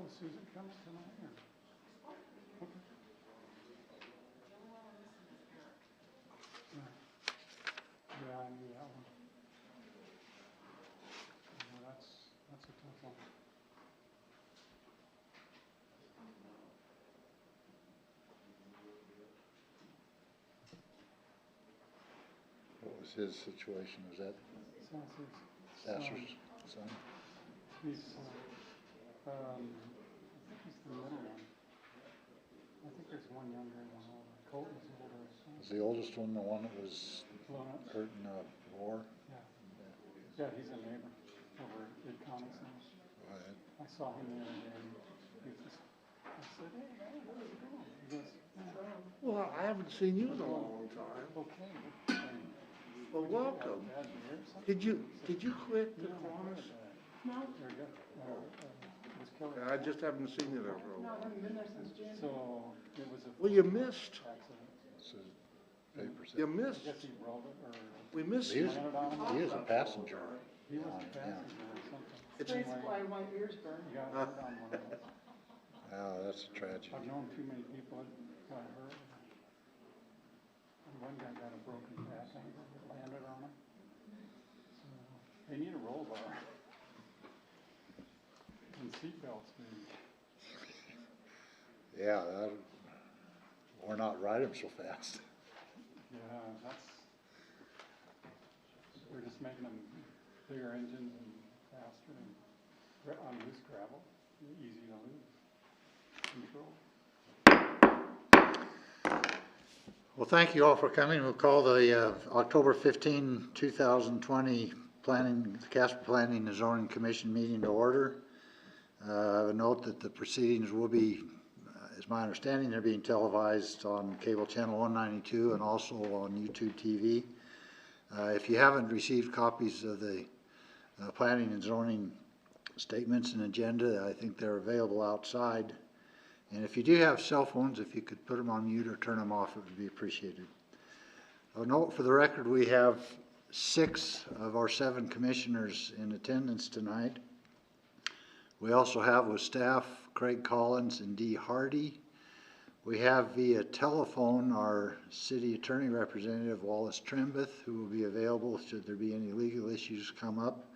Oh, Susan coming tonight? Or? Okay. Yeah, I knew that one. Yeah, that's a tough one. What was his situation? Was that Sasser's son? He's, I think he's the middle one. I think there's one younger and one older. Colton's older. Was the oldest one the one that was Lawrence. hurt in the war? Yeah. Yeah, he's a neighbor over at Comics House. Right. I saw him the other day. He just, I said, hey man, how's it going? He goes, yeah, Well, I haven't seen you in a long time. okay. Well, welcome. Bad beer or something? Did you quit the No, Kiwanis? no. There we go. It was Kelly. I just haven't seen you there for a while. So it was a. Well, you missed. Accident. So papers. You I missed. guess he rolled it or. We missed He you. was, he was a passenger. He was on- a passenger or something. It's- Anyway, Why my ears burn. he got hurt on one of those. Oh, that's a tragedy. I've known too many people that got hurt. And one guy got a broken back and it landed on him. So they need a roll bar. And seatbelts, maybe. Yeah, or not ride him so fast. Yeah, we're just making them bigger engines and faster and on loose gravel, easy to lose. Control. Well, thank you all for coming. We'll call the October 15, 2020 Casper Planning and Zoning Commission meeting to order. I would note that the proceedings will be, is my understanding, they're being televised on cable channel 192 and also on YouTube TV. If you haven't received copies of the planning and zoning statements and agenda, I think they're available outside. And if you do have cell phones, if you could put them on mute or turn them off, it would be appreciated. I'll note for the record, we have 6 of our 7 commissioners in attendance tonight. We also have with staff Craig Collins and Dee Hardy. We have via telephone our city attorney representative Wallace Trembeth, who will be available should there be any legal issues come up.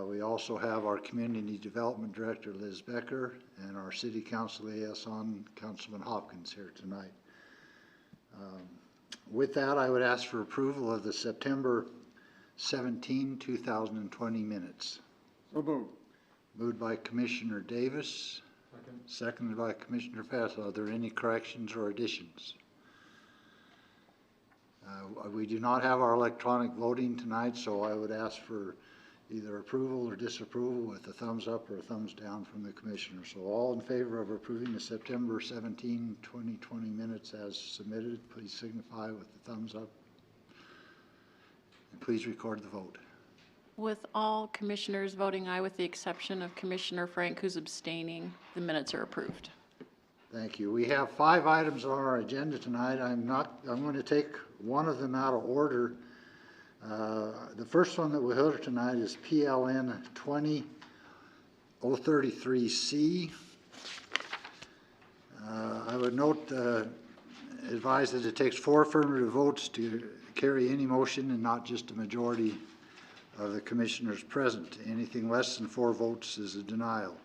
We also have our community development director Liz Becker and our city council liaison Councilman Hopkins here tonight. With that, I would ask for approval of the September 17, 2020 minutes. So moved. Moved by Commissioner Davis. Seconded by Commissioner Fassel. Are there any corrections or additions? We do not have our electronic voting tonight, so I would ask for either approval or disapproval with a thumbs up or a thumbs down from the commissioner. So all in favor of approving the September 17, 2020 minutes as submitted, please signify with the thumbs up. And please record the vote. With all commissioners voting aye with the exception of Commissioner Frank, who's abstaining, the minutes are approved. Thank you. We have 5 items on our agenda tonight. I'm going to take one of them out of order. The first one that we'll hear tonight is PLN 20033C. I would note, advise that it takes 4 affirmative votes to carry any motion and not just a majority of the commissioners present. Anything less than 4 votes is a denial.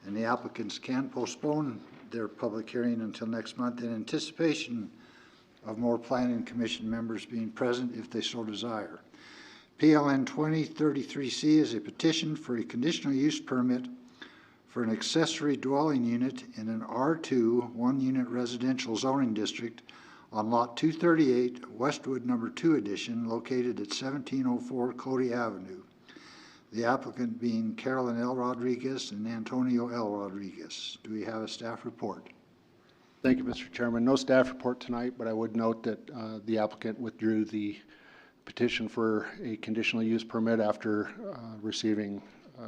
And the applicants can postpone their public hearing until next month in anticipation of more planning commission members being present if they so desire. PLN 2033C is a petition for a conditional use permit for an accessory dwelling unit in an R2 1-unit residential zoning district on lot 238 Westwood number 2 edition located at 1704 Cody Avenue. The applicant being Carolyn L. Rodriguez and Antonio L. Rodriguez. Do we have a staff report? Thank you, Mr. Chairman. No staff report tonight, but I would note that the applicant withdrew the petition for a conditional use permit after receiving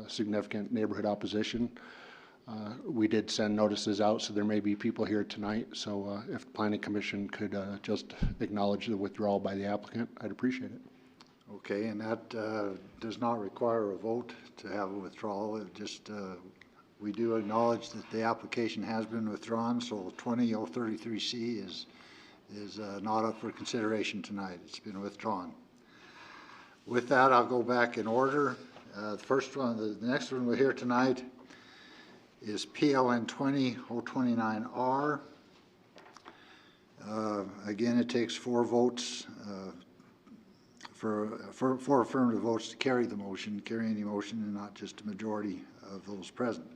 significant neighborhood opposition. We did send notices out, so there may be people here tonight. So if the Planning Commission could just acknowledge the withdrawal by the applicant, I'd appreciate it. Okay, and that does not require a vote to have a withdrawal. It just We do acknowledge that the application has been withdrawn, so 20033C is not up for consideration tonight. It's been withdrawn. With that, I'll go back in order. The first one, the next one we'll hear tonight is PLN 20-029R. Again, it takes 4 votes for 4 affirmative votes to carry the motion, carry any motion, and not just a majority of those present.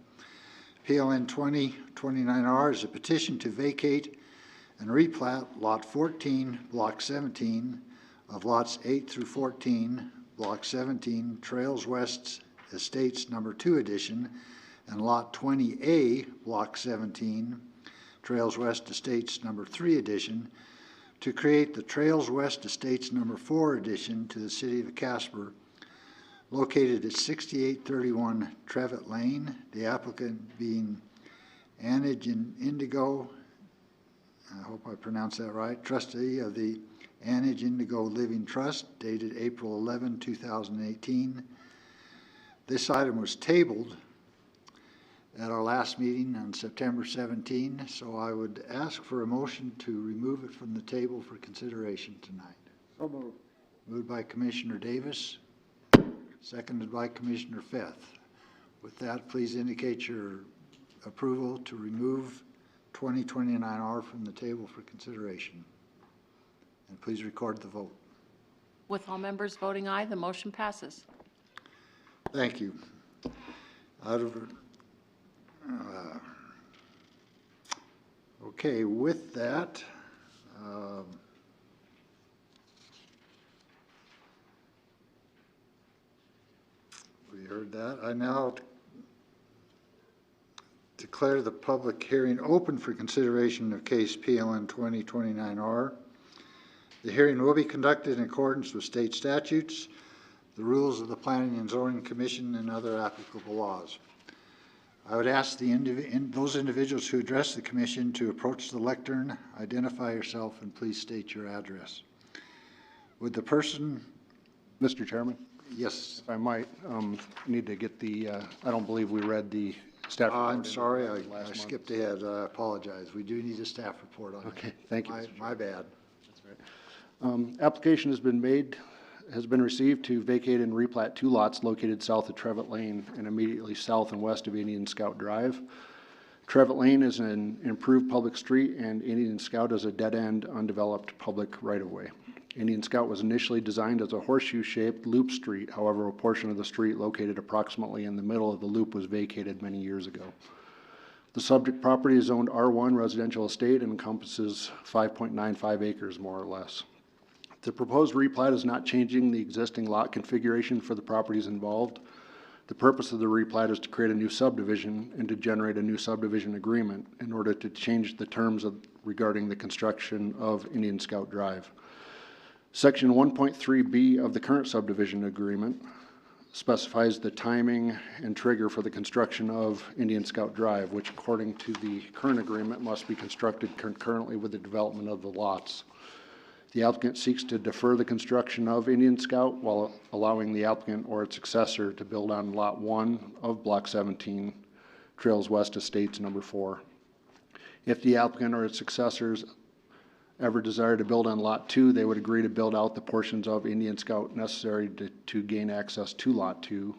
PLN 20-29R is a petition to vacate and replat Lot 14, Block 17 of Lots 8 through 14, Block 17, Trails West Estates Number 2 Edition, and Lot 20A, Block 17, Trails West Estates Number 3 Edition, to create the Trails West Estates Number 4 Edition to the City of Casper, located at 6831 Trevitt Lane, the applicant being Anage Indigo, I hope I pronounced that right, trustee of the Anage Indigo Living Trust, dated April 11, 2018. This item was tabled at our last meeting on September 17, so I would ask for a motion to remove it from the table for consideration tonight. So moved. Moved by Commissioner Davis, seconded by Commissioner Feth. With that, please indicate your approval to remove 2029R from the table for consideration. And please record the vote. With all members voting aye, the motion passes. Thank you. Okay, with that, we heard that. I now declare the public hearing open for consideration of case PLN 2029R. The hearing will be conducted in accordance with state statutes, the rules of the Planning and Zoning Commission, and other applicable laws. I would ask those individuals who address the commission to approach the lectern, identify yourself, and please state your address. Would the person? Mr. Chairman, Yes. if I might, need to get the, I don't believe we read the staff report. I'm sorry, last I month. skipped ahead. I apologize. We do need a staff report on it. Okay, thank you, Mr. Chairman. My bad. Application has been received to vacate and replat 2 lots located south of Trevitt Lane and immediately south and west of Indian Scout Drive. Trevitt Lane is an improved public street, and Indian Scout is a dead-end, undeveloped public right-of-way. Indian Scout was initially designed as a horseshoe-shaped loop street. However, a portion of the street located approximately in the middle of the loop was vacated many years ago. The subject property is zoned R1 residential estate and encompasses 5.95 acres, more or less. The proposed replat is not changing the existing lot configuration for the properties involved. The purpose of the replat is to create a new subdivision and to generate a new subdivision agreement in order to change the terms regarding the construction of Indian Scout Drive. Section 1.3B of the current subdivision agreement specifies the timing and trigger for the construction of Indian Scout Drive, which according to the current agreement must be constructed concurrently with the development of the lots. The applicant seeks to defer the construction of Indian Scout while allowing the applicant or its successor to build on Lot 1 of Block 17, Trails West Estates Number 4. If the applicant or its successors ever desire to build on Lot 2, they would agree to build out the portions of Indian Scout necessary to gain access to Lot 2,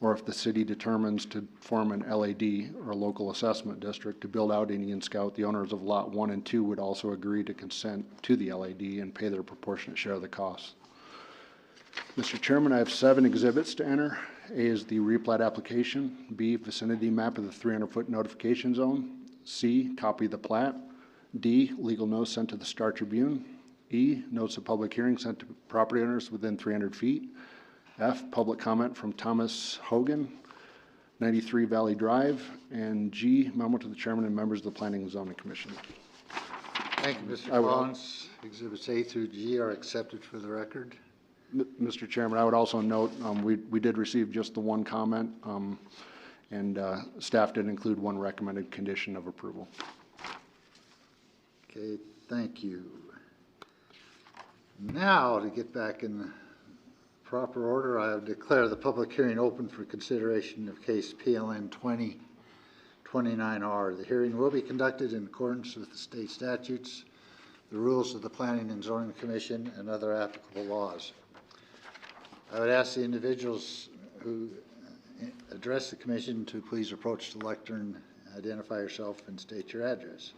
or if the city determines to form an LAD, or a local assessment district, to build out Indian Scout, the owners of Lot 1 and 2 would also agree to consent to the LAD and pay their proportionate share of the costs. Mr. Chairman, I have 7 exhibits to enter. A is the replat application. B, vicinity map of the 300-foot notification zone. C, copy of the plat. D, legal notice sent to the Star Tribune. E, notice of public hearing sent to property owners within 300 feet. F, public comment from Thomas Hogan, 93 Valley Drive. And G, memo to the chairman and members of the Planning and Zoning Commission. Thank you, Mr. I will- Collins. Exhibits A through G are accepted for the record. Mr. Chairman, I would also note, we did receive just the 1 comment, and staff did include 1 recommended condition of approval. Okay, thank you. Now, to get back in the proper order, I declare the public hearing open for consideration of case PLN 29R. The hearing will be conducted in accordance with the state statutes, the rules of the Planning and Zoning Commission, and other applicable laws. I would ask the individuals who address the commission to please approach the lectern, identify yourself, and state your address.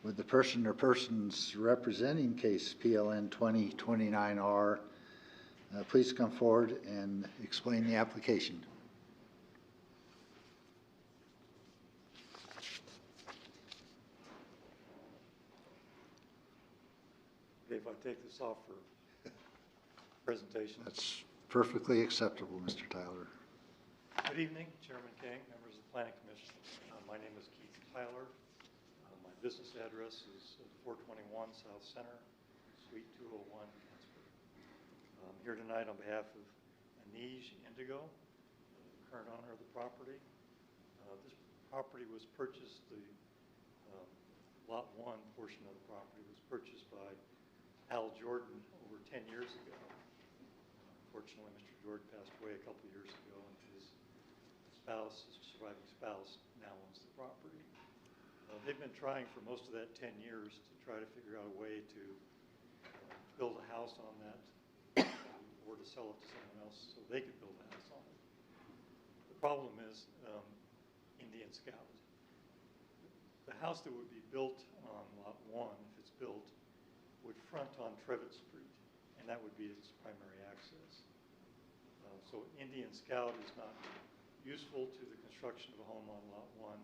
Would the person or persons representing case PLN 2029R please come forward and explain the application? Okay, if I take this off for presentation. That's perfectly acceptable, Mr. Tyler. Good evening, Chairman King, members of the Planning Commission. My name is Keith Tyler. My business address is 421 South Center, Suite 201, Casper. I'm here tonight on behalf of Anij Indigo, the current owner of the property. This property was purchased, the Lot 1 portion of the property was purchased by Al Jordan over 10 years ago. Unfortunately, Mr. Jordan passed away a couple of years ago, and his spouse, his surviving spouse, now owns the property. They've been trying for most of that 10 years to try to figure out a way to build a house on that or to sell it to someone else so they could build a house on it. The problem is Indian Scout. The house that would be built on Lot 1, if it's built, would front on Trevitt Street, and that would be its primary access. So Indian Scout is not useful to the construction of a home on Lot 1,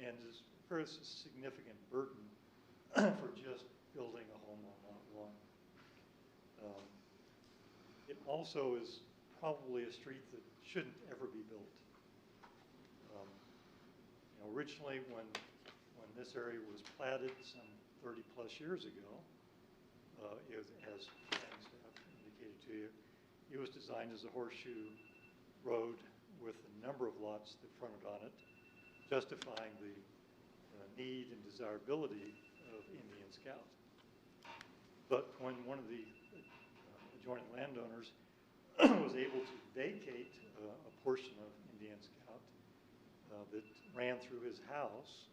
and is a very significant burden for just building a home on Lot 1. It also is probably a street that shouldn't ever be built. Originally, when this area was platted some 30 plus years ago, as planning staff indicated to you, it was designed as a horseshoe road with a number of lots that fronted on it, justifying the need and desirability of Indian Scout. But when one of the adjoining landowners was able to vacate a portion of Indian Scout that ran through his house,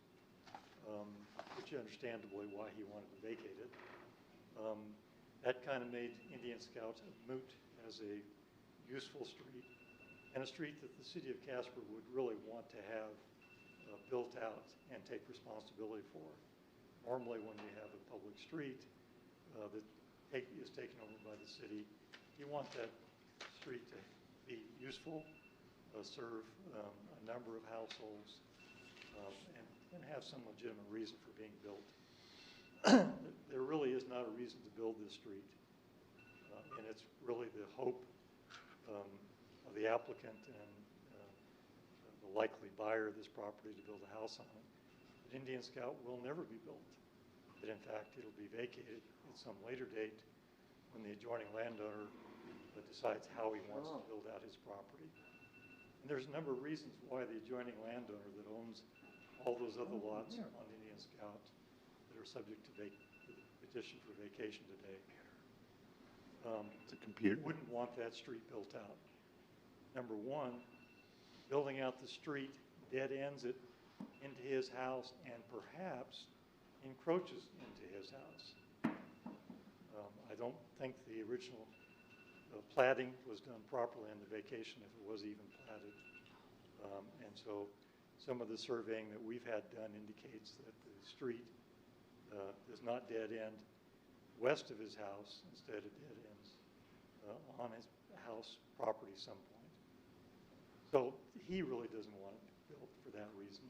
which understandably why he wanted to vacate it, that kind of made Indian Scout moot as a useful street, and a street that the city of Casper would really want to have built out and take responsibility for. Normally when you have a public street that is taken over by the city, you want that street to be useful, serve a number of households, and have some legitimate reason for being built. There really is not a reason to build this street, and it's really the hope of the applicant and the likely buyer of this property to build a house on it, that Indian Scout will never be built, that in fact it'll be vacated at some later date when the adjoining landowner decides how he wants to build out his property. And there's a number of reasons why the adjoining landowner that owns all those other lots on Indian Scout that are subject to the petition for vacation today It's a computer. wouldn't want that street built out. Number one, building out the street dead ends it into his house and perhaps encroaches into his house. I don't think the original platting was done properly in the vacation if it was even platted. And so some of the surveying that we've had done indicates that the street does not dead end west of his house, instead it dead ends on his house property some point. So he really doesn't want it built for that reason.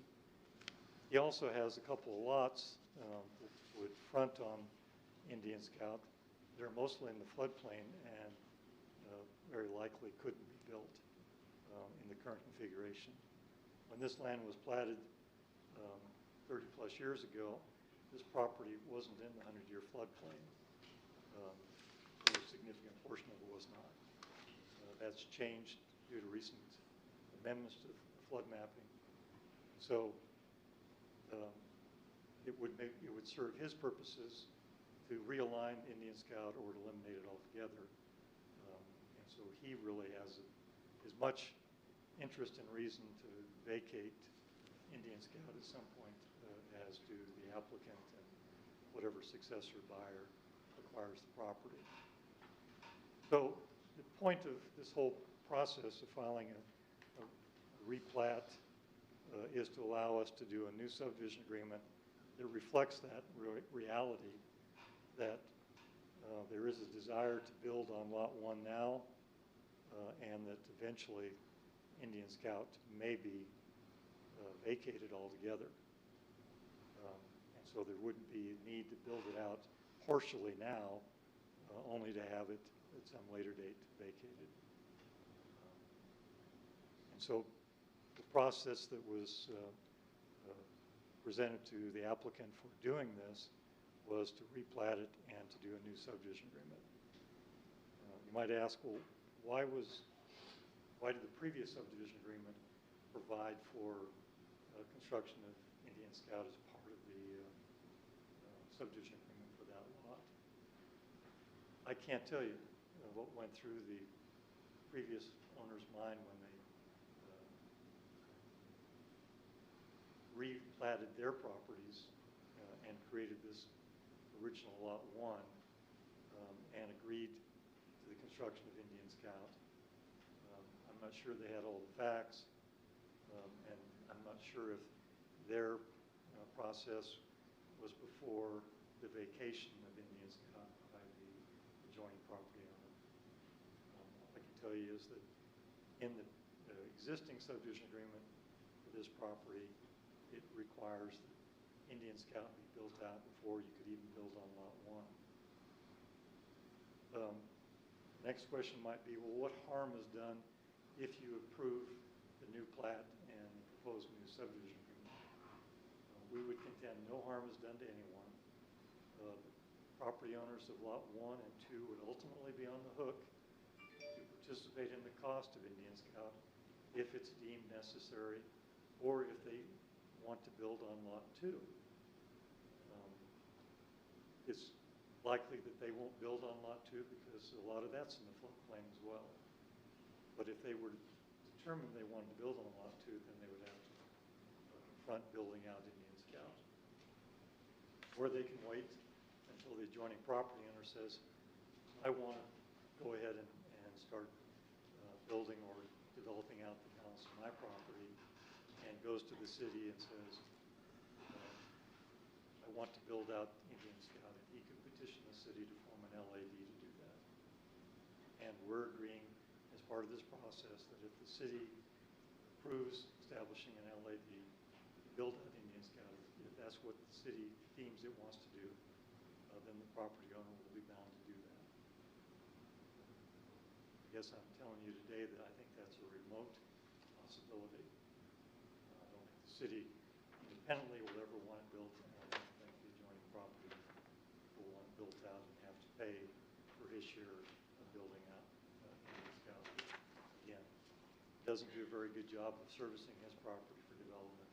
He also has a couple of lots that would front on Indian Scout. They're mostly in the floodplain and very likely couldn't be built in the current configuration. When this land was platted 30 plus years ago, this property wasn't in the 100-year floodplain. A significant portion of it was not. That's changed due to recent amendments to flood mapping. So it would serve his purposes to realign Indian Scout or to eliminate it altogether. And so he really has as much interest and reason to vacate Indian Scout at some point, as do the applicant and whatever successor buyer acquires the property. So the point of this whole process of filing a replat is to allow us to do a new subdivision agreement that reflects that reality, that there is a desire to build on Lot 1 now, and that eventually Indian Scout may be vacated altogether. And so there wouldn't be a need to build it out partially now, only to have it at some later date vacated. And so the process that was presented to the applicant for doing this was to replat it and to do a new subdivision agreement. You might ask, well, why did the previous subdivision agreement provide for construction of Indian Scout as part of the subdivision agreement for that lot? I can't tell you what went through the previous owner's mind when they replatted their properties and created this original Lot 1 and agreed to the construction of Indian Scout. I'm not sure they had all the facts, and I'm not sure if their process was before the vacation of Indian Scout by the adjoining property owner. All I can tell you is that in the existing subdivision agreement for this property, it requires that Indian Scout be built out before you could even build on Lot 1. Next question might be, well, what harm is done if you approve the new plat and the proposed new subdivision agreement? We would contend no harm is done to anyone. Property owners of Lot 1 and 2 would ultimately be on the hook to participate in the cost of Indian Scout if it's deemed necessary, or if they want to build on Lot 2. It's likely that they won't build on Lot 2 because a lot of that's in the floodplain as well. But if they were determined they wanted to build on Lot 2, then they would have to confront building out Indian Scout. Or they can wait until the adjoining property owner says, I want to go ahead and start building or developing out the balance of my property, and goes to the city and says, I want to build out Indian Scout, and he could petition the city to form an LAD to do that. And we're agreeing as part of this process that if the city approves establishing an LAD to build out Indian Scout, if that's what the city deems it wants to do, then the property owner will be bound to do that. I guess I'm telling you today that I think that's a remote possibility. I don't think the city independently will ever want it built, and I don't think the adjoining property will want it built out and have to pay for his share of building out Indian Scout. Again, doesn't do a very good job of servicing his property for development,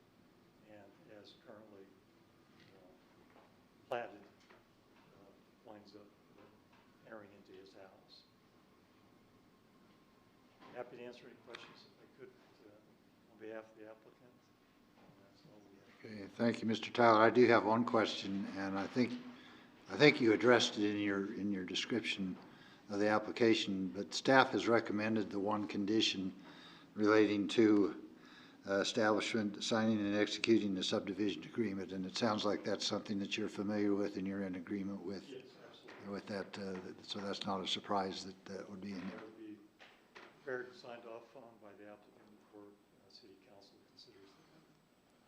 and as currently platted, winds up entering into his house. Happy to answer any questions if I could on behalf of the applicant. That's all we have. Okay, thank you, Mr. Tyler. I do have one question, and I think you addressed it in your description of the application, but staff has recommended the one condition relating to establishment, signing and executing the subdivision agreement, and it sounds like that's something that you're familiar with and you're in agreement with. Yes, absolutely. With that, so that's not a surprise that that would be in That there. would be prepared and signed off on by the applicant before city council considers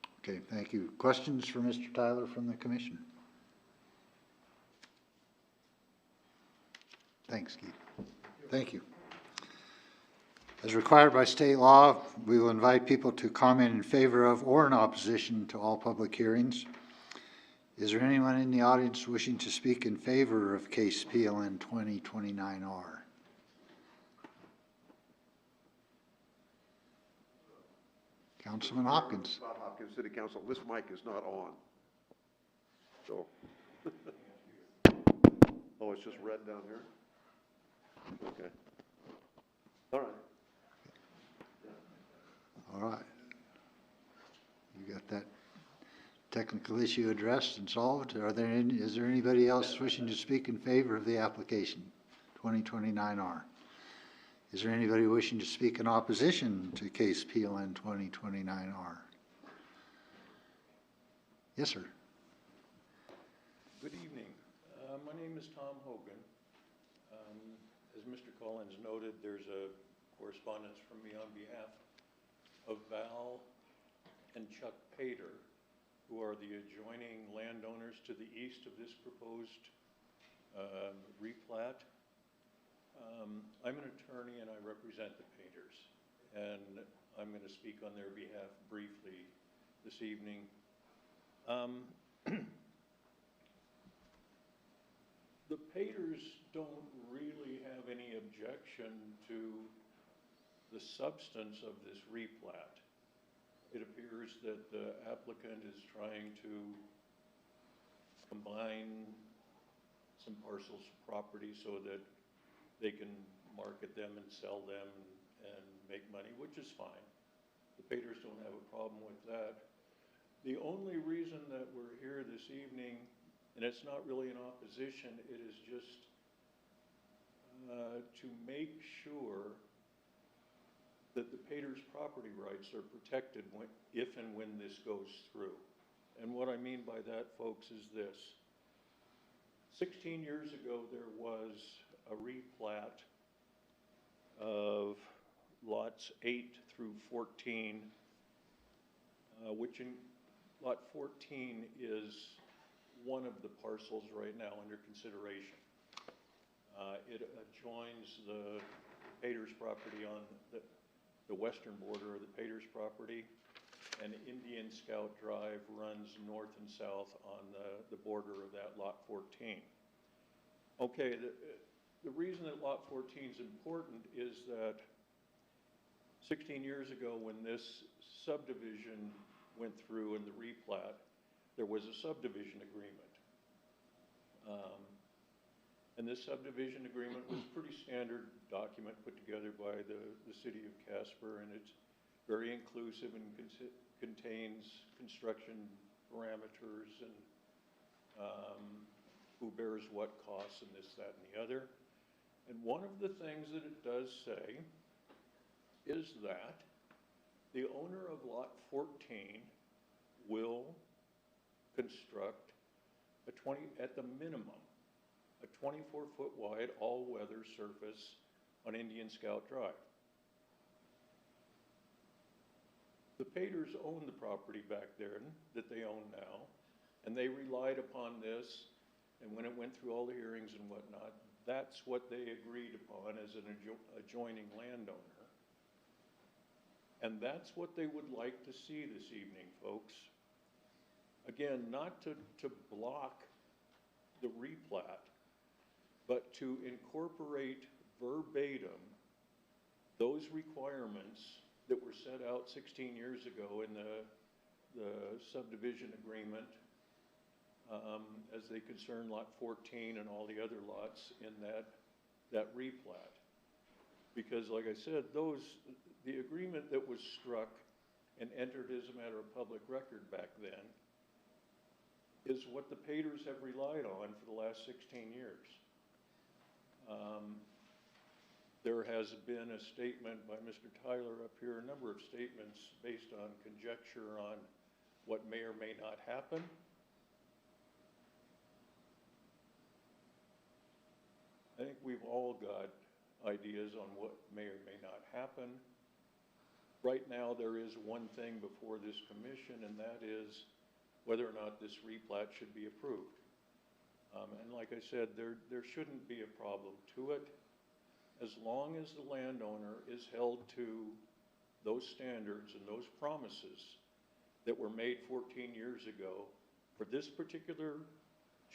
that. Okay, thank you. Questions for Mr. Tyler from the commission? Thanks, Keith. Thank you. As required by state law, we will invite people to comment in favor of or in opposition to all public hearings. Is there anyone in the audience wishing to speak in favor of case PLN 2029R? Councilman Hopkins. Bob Hopkins, City Council. This mic is not on. So. Oh, it's just red down here? Okay. All right. All right. You got technical issue addressed and solved. Is there anybody else wishing to speak in favor of the application, 2029R? Is there anybody wishing to speak in opposition to case PLN 2029R? Yes, sir. Good evening. My name is Tom Hogan. As Mr. Collins noted, there's a correspondence from me on behalf of Val and Chuck Pater, who are the adjoining landowners to the east of this proposed replat. I'm an attorney and I represent the Paters, and I'm going to speak on their behalf briefly this evening. The Paters don't really have any objection to the substance of this replat. It appears that the applicant is trying to combine some parcels of property so that they can market them and sell them and make money, which is fine. The Paters don't have a problem with that. The only reason that we're here this evening, and it's not really an opposition, it is just to make sure that the Paters' property rights are protected if and when this goes through. And what I mean by that, folks, is this. 16 years ago, there was a replat of lots 8 through 14, which in lot 14 is one of the parcels right now under consideration. It adjoins the Paters property on the western border of the Paters property, and Indian Scout Drive runs north and south on the border of that lot 14. Okay, the reason that lot 14 is important is that 16 years ago when this subdivision went through in the replat, there was a subdivision agreement. And this subdivision agreement was a pretty standard document put together by the city of Casper, and it's very inclusive and contains construction parameters and who bears what costs and this, that, and the other. And one of the things that it does say is that the owner of lot 14 will construct at the minimum, a 24-foot wide all-weather surface on Indian Scout Drive. The Paters own the property back there that they own now, and they relied upon this, and when it went through all the hearings and whatnot, that's what they agreed upon as an adjoining landowner. And that's what they would like to see this evening, folks. Again, not to block the replat, but to incorporate verbatim those requirements that were set out 16 years ago in the subdivision agreement as they concern lot 14 and all the other lots in that replat. Because like I said, the agreement that was struck and entered as a matter of public record back then is what the Paters have relied on for the last 16 years. There has been a statement by Mr. Tyler up here, a number of statements based on conjecture on what may or may not happen. I think we've all got ideas on what may or may not happen. Right now, there is one thing before this commission, and that is whether or not this replat should be approved. And like I said, there shouldn't be a problem to it as long as the landowner is held to those standards and those promises that were made 14 years ago for this particular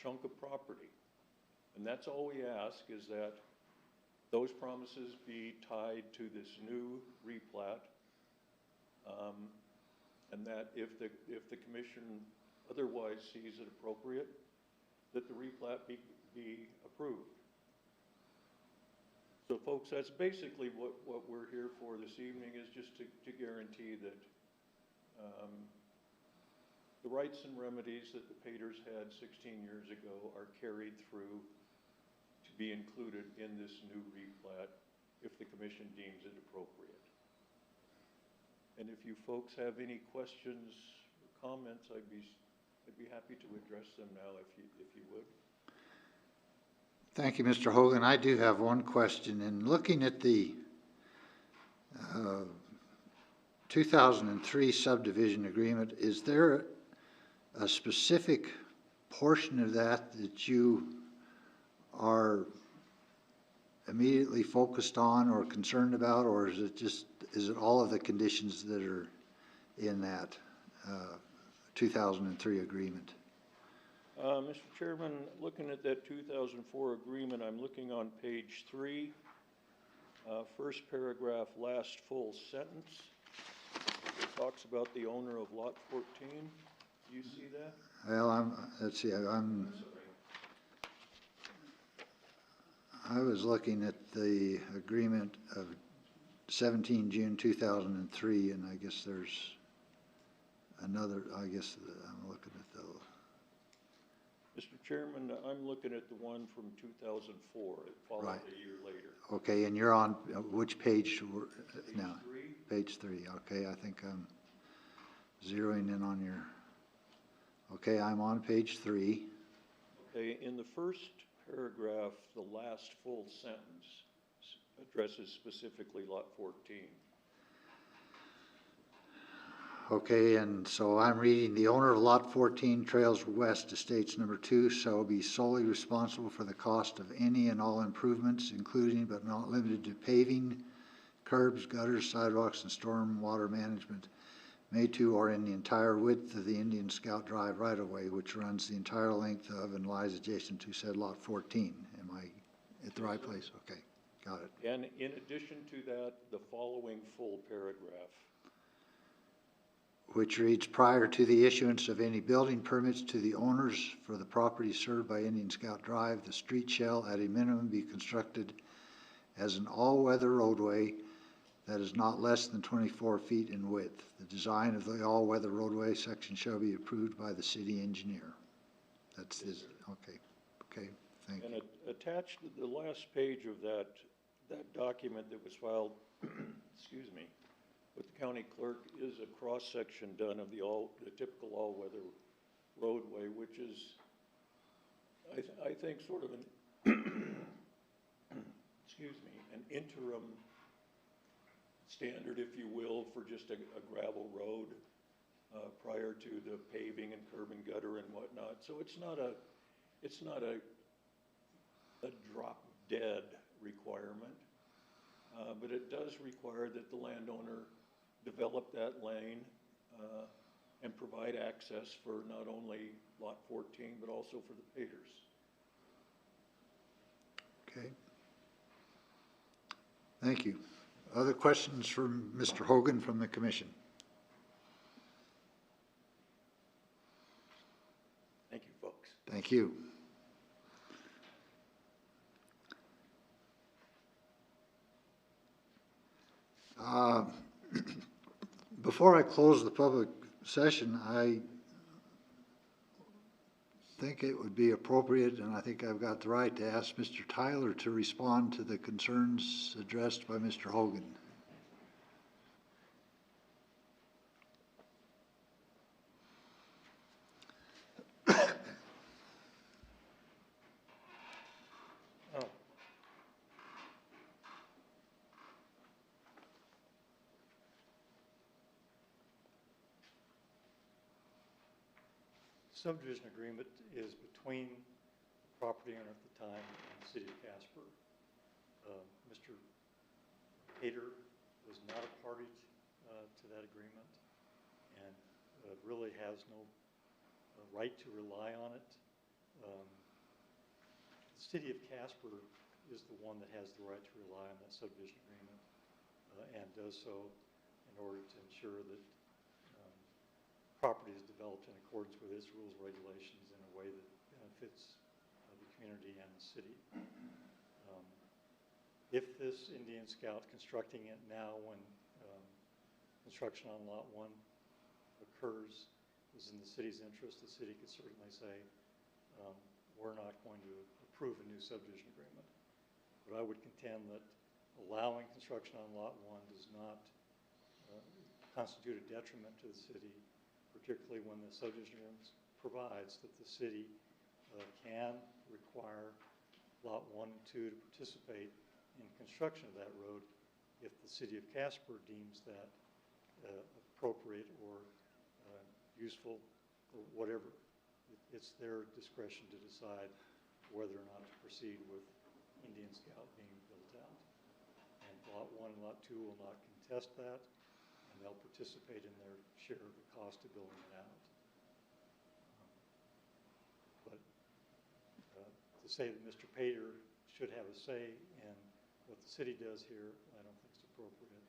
chunk of property. And that's all we ask, is that those promises be tied to this new replat, and that if the commission otherwise sees it appropriate, that the replat be approved. So folks, that's basically what we're here for this evening, is just to guarantee that the rights and remedies that the Paters had 16 years ago are carried through to be included in this new replat if the commission deems it appropriate. And if you folks have any questions or comments, I'd be happy to address them now if you would. Thank you, Mr. Hogan. I do have one question. In looking at the 2003 subdivision agreement, is there a specific portion of that that you are immediately focused on or concerned about, or is it all of the conditions that are in that 2003 agreement? Mr. Chairman, looking at that 2004 agreement, I'm looking on page 3, first paragraph, last full sentence. It talks about the owner of lot 14. Do you see that? Well, let's see, I was looking at the agreement of 17 June 2003, and I guess there's another, I'm looking at the... Mr. Chairman, I'm looking at the one from 2004. It followed Right. a year later. Okay, and you're on which page now? Page 3. Page 3, okay, I think I'm zeroing in on your, okay, I'm on page 3. Okay, in the first paragraph, the last full sentence addresses specifically lot 14. Okay, and so I'm reading, the owner of lot 14 Trails West Estates Number 2 shall be solely responsible for the cost of any and all improvements, including but not limited to paving, curbs, gutters, sidewalks, and storm water management made to or in the entire width of the Indian Scout Drive right-of-way, which runs the entire length of and lies adjacent to said lot 14. Am I at the right place? Okay, got it. And in addition to that, the following full paragraph. Which reads, prior to the issuance of any building permits to the owners for the property served by Indian Scout Drive, the street shall at a minimum be constructed as an all-weather roadway that is not less than 24 feet in width. The design of the all-weather roadway section shall be approved by the city engineer. That's his, okay, thank you. And attached to the last page of that document that was filed, excuse me, with the county clerk is a cross-section done of the typical all-weather roadway, which is, I think, sort of an, excuse me, an interim standard, if you will, for just a gravel road prior to the paving and curb and gutter and whatnot. So it's not a drop-dead requirement, but it does require that the landowner develop that lane and provide access for not only lot 14, but also for the Paters. Okay. Thank you. Other questions from Mr. Hogan from the commission? Thank you, folks. Thank you. Before I close the public session, I think it would be appropriate, and I think I've got the right to ask Mr. Tyler to respond to the concerns addressed by Mr. Hogan. Subdivision agreement is between the property owner at the time and the city of Casper. Mr. Pater was not a party to that agreement and really has no right to rely on it. The city of Casper is the one that has the right to rely on that subdivision agreement and does so in order to ensure that property is developed in accordance with its rules and regulations in a way that benefits the community and the city. If this Indian Scout constructing it now when construction on Lot 1 occurs is in the city's interest, the city could certainly say, we're not going to approve a new subdivision agreement. But I would contend that allowing construction on Lot 1 does not constitute a detriment to the city, particularly when the subdivision agreement provides that the city can require Lot 1 and 2 to participate in construction of that road if the city of Casper deems that appropriate or useful or whatever. It's their discretion to decide whether or not to proceed with Indian Scout being built out. And Lot 1 and Lot 2 will not contest that, and they'll participate in their share of the cost of building it out. But to say that Mr. Pater should have a say in what the city does here, I don't think is appropriate.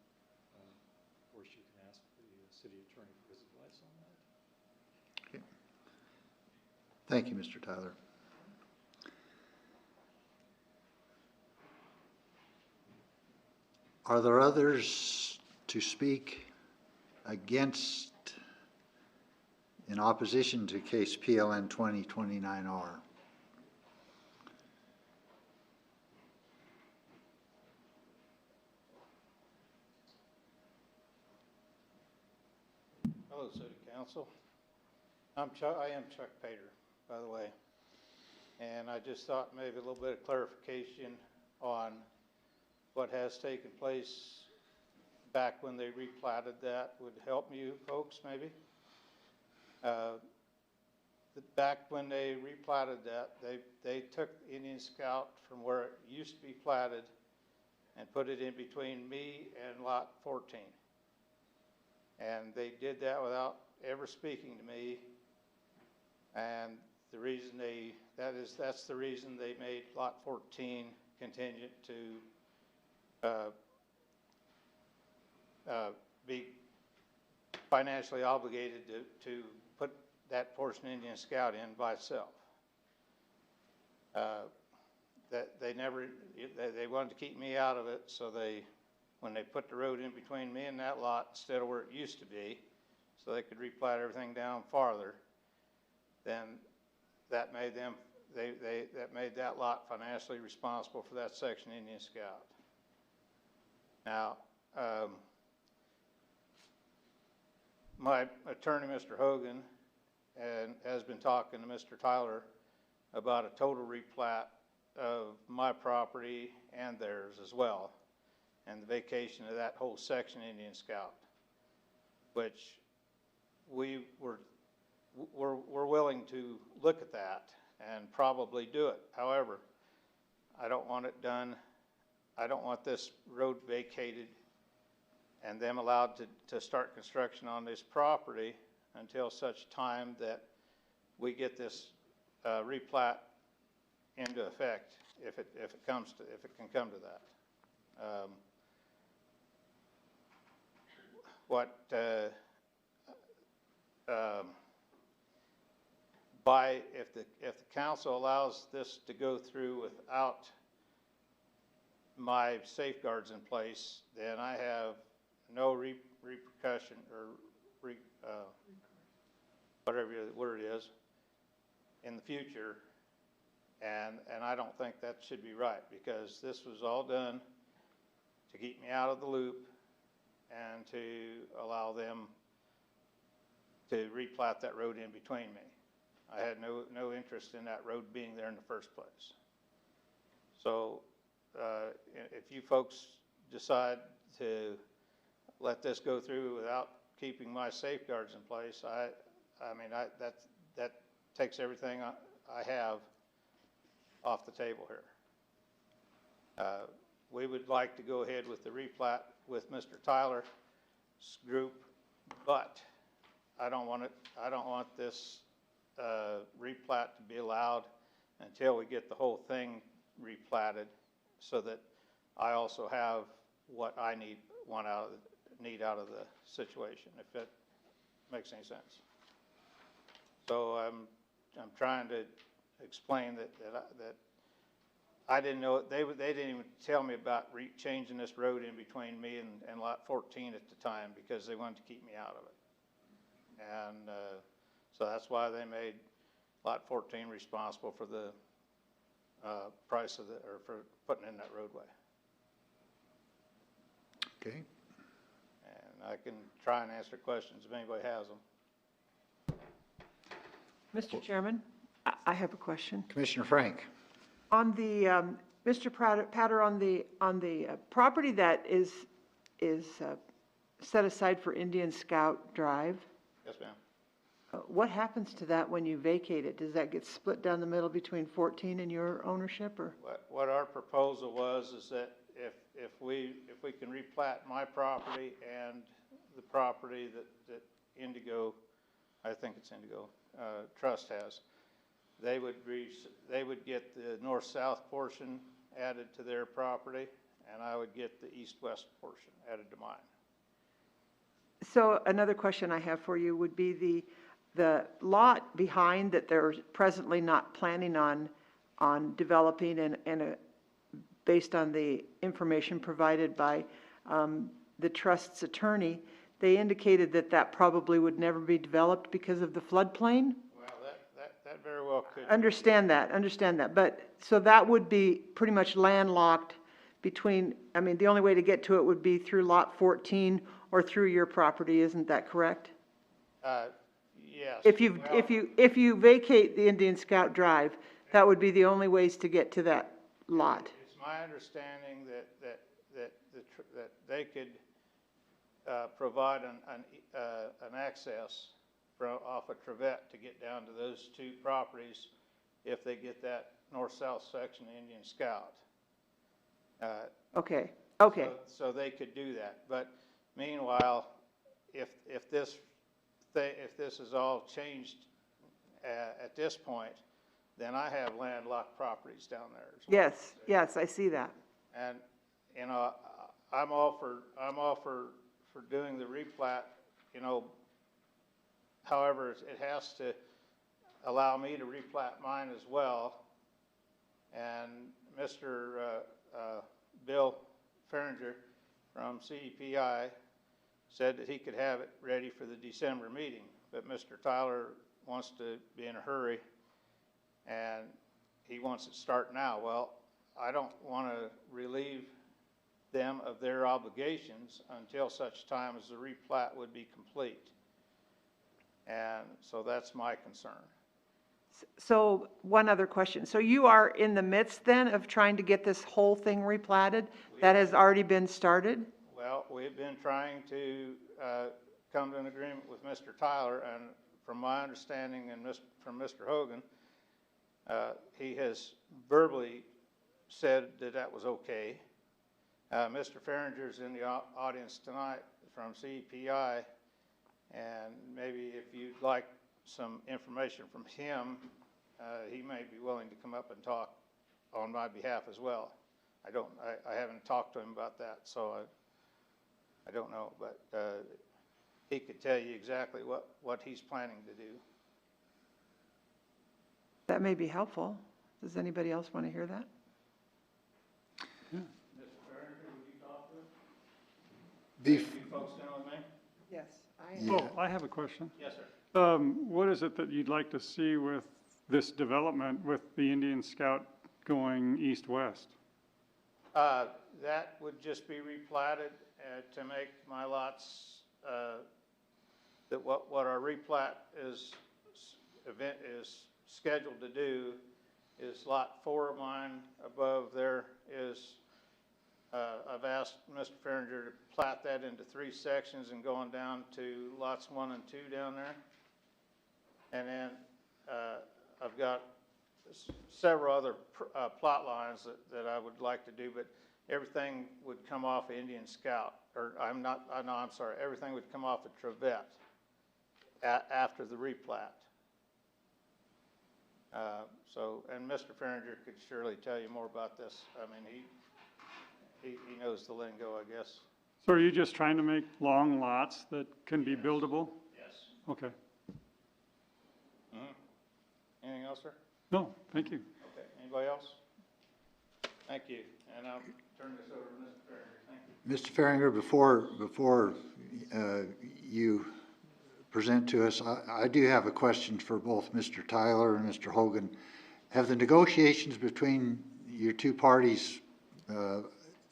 Of course, you can ask the city attorney for his advice on that. Okay. Thank you, Mr. Tyler. Are there others to speak against, in opposition to case PLN 2029R? Hello, City Council. I am Chuck Pater, by the way. And I just thought maybe a little bit of clarification on what has taken place back when they replatted that would help you folks maybe. Back when they replatted that, they took Indian Scout from where it used to be platted and put it in between me and Lot 14. And they did that without ever speaking to me. And the reason that's the reason they made Lot 14 contingent to be financially obligated to put that portion of Indian Scout in by itself. That they wanted to keep me out of it, so when they put the road in between me and that lot instead of where it used to be, so they could replat everything down farther, then that made them that made that lot financially responsible for that section of Indian Scout. Now, my attorney, Mr. Hogan, has been talking to Mr. Tyler about a total replat of my property and theirs as well, and the vacation of that whole section of Indian Scout, which we're willing to look at that and probably do it. However, I don't want it done. I don't want this road vacated and them allowed to start construction on this property until such time that we get this replat into effect, if it can come to that. If the council allows this to go through without my safeguards in place, then I have no repercussion or whatever the word is in the future, and I don't think that should be right, because this was all done to keep me out of the loop and to allow them to replat that road in between me. I had no interest in that road being there in the first place. So if you folks decide to let this go through without keeping my safeguards in place, that takes everything I have off the table here. We would like to go ahead with the replat with Mr. Tyler's group, but I don't want this replat to be allowed until we get the whole thing replatted, so that I also have what I need out of the situation, if it makes any sense. So I'm trying to explain that I didn't know, they didn't even tell me about changing this road in between me and Lot 14 at the time, because they wanted to keep me out of it. And So that's why they made Lot 14 responsible for the price of the, or for putting in that roadway. Okay. And I can try and answer questions if anybody has them. Mr. Chairman, I have a question. Commissioner Frank? On the, Mr. Patter, on the property that is set aside for Indian Scout Drive, Yes, ma'am. what happens to that when you vacate it? Does that get split down the middle between 14 and your ownership, or? What our proposal was is that if we can replat my property and the property that Indigo, I think it's Indigo, Trust has, they would get the north-south portion added to their property, and I would get the east-west portion added to mine. So another question I have for you would be the lot behind that they're presently not planning on developing and based on the information provided by the trust's attorney, they indicated that probably would never be developed because of the floodplain? Well, that very well could. Understand that, but, so that would be pretty much landlocked between, I mean, the only way to get to it would be through Lot 14 or through your property, isn't that correct? Yes. If Well, you vacate the Indian Scout Drive, that would be the only ways to get to that lot. It's my understanding that they could provide an access off of Trevette to get down to those two properties if they get that north-south section of Indian Scout. Okay. So they could do that. But meanwhile, if this is all changed at this point, then I have landlocked properties down there as well. Yes, I see that. And, you know, I'm all for doing the replat, you know. However, it has to allow me to replat mine as well. And Mr. Bill Ferringer from CEPI said that he could have it ready for the December meeting, but Mr. Tyler wants to be in a hurry and he wants it to start now. Well, I don't want to relieve them of their obligations until such time as the replat would be complete. And so that's my concern. So one other question. So you are in the midst then of trying to get this whole thing replatted? That has already been started? Well, we've been trying to come to an agreement with Mr. Tyler, and from my understanding and from Mr. Hogan, he has verbally said that was okay. Mr. Ferringer's in the audience tonight from CEPI, and maybe if you'd like some information from him, he may be willing to come up and talk on my behalf as well. I haven't talked to him about that, so I don't know, but he could tell you exactly what he's planning to do. That may be helpful. Does anybody else want to hear that? Mr. Ferringer, would you talk to him? You folks down with me? Yes, Oh, I have a question. Yes, sir. What is it that you'd like to see with this development with the Indian Scout going east-west? That would just be replatted to make my lots, that what our replat is scheduled to do is lot 4 of mine above there is, I've asked Mr. Ferringer to plat that into 3 sections and going down to lots 1 and 2 down there. And then I've got several other plot lines that I would like to do, but everything would come off of Indian Scout, or I'm sorry, everything would come off of Trevette after the replat. And Mr. Ferringer could surely tell you more about this. I mean, he knows the lingo, I guess. So are you just trying to make long lots that can be buildable? Yes. Okay. Anything else, sir? No, thank you. Okay, anybody else? Thank you, and I'll turn this over to Mr. Ferringer. Thank you. Mr. Ferringer, before you present to us. I do have a question for both Mr. Tyler and Mr. Hogan. Have the negotiations between your two parties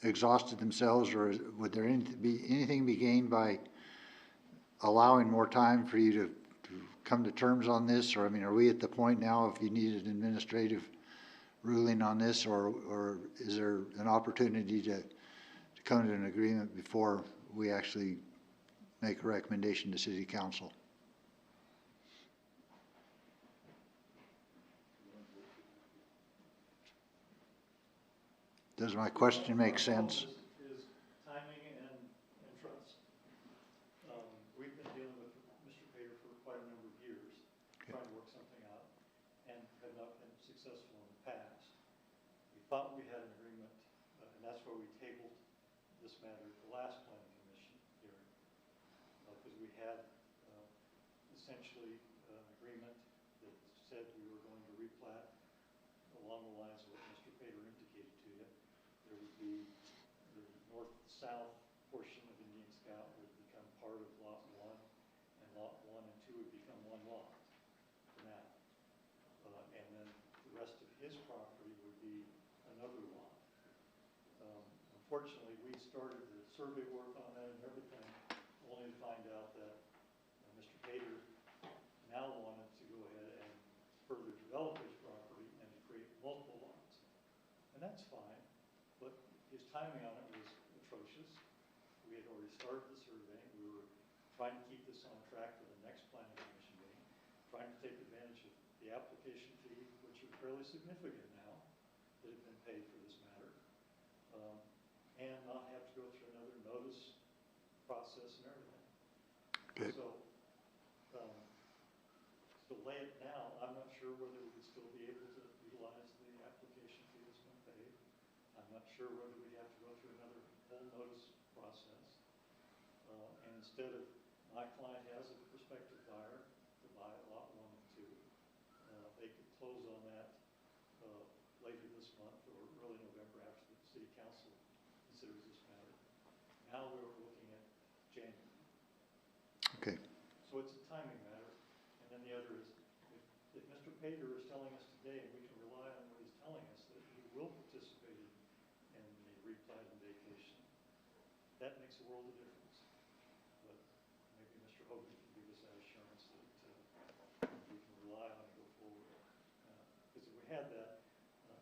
exhausted themselves, or would there be anything be gained by allowing more time for you to come to terms on this? Or, I mean, are we at the point now if you need an administrative ruling on this, or is there an opportunity to come to an agreement before we actually make a recommendation to City Council? Does my question make sense? Is timing and trust. We've been dealing with Mr. Pater for quite a number of years, trying to work something out, and have not been successful in the past. We thought we had an agreement, and that's why we tabled this matter at the last planning commission hearing, because we had essentially an agreement that said we were going to replat along the lines of what Mr. Pater indicated to you. There would be the north-south portion of Indian Scout would become part of Lot 1, and Lot 1 and 2 would become one lot for now. And then the rest of his property would be another lot. Unfortunately, we started the survey work on that and everything, only to find out that Mr. Pater now wanted to go ahead and further develop his property and to create multiple lots. And that's fine, but his timing on it was atrocious. We had already started the survey. We were trying to keep this on track for the next planning commission meeting, trying to take advantage of the application fee, which are fairly significant now, that have been paid for this matter, and not have to go through another notice process and everything. Okay. So, delay it now, I'm not sure whether we would still be able to utilize the application fee that's been paid. I'm not sure whether we'd have to go through another whole notice process. And instead of, my client has a prospective buyer to buy Lot 1 and 2. They could close on that later this month or early November after the City Council considers this matter. Now we're looking at January. Okay. So it's a timing matter. And then the other is, if Mr. Pater is telling us today, and we can rely on what he's telling us, that he will participate in the replat and vacation, that makes a world of difference. But maybe Mr. Hogan can give us that assurance that we can rely on and go forward. Because if we had that,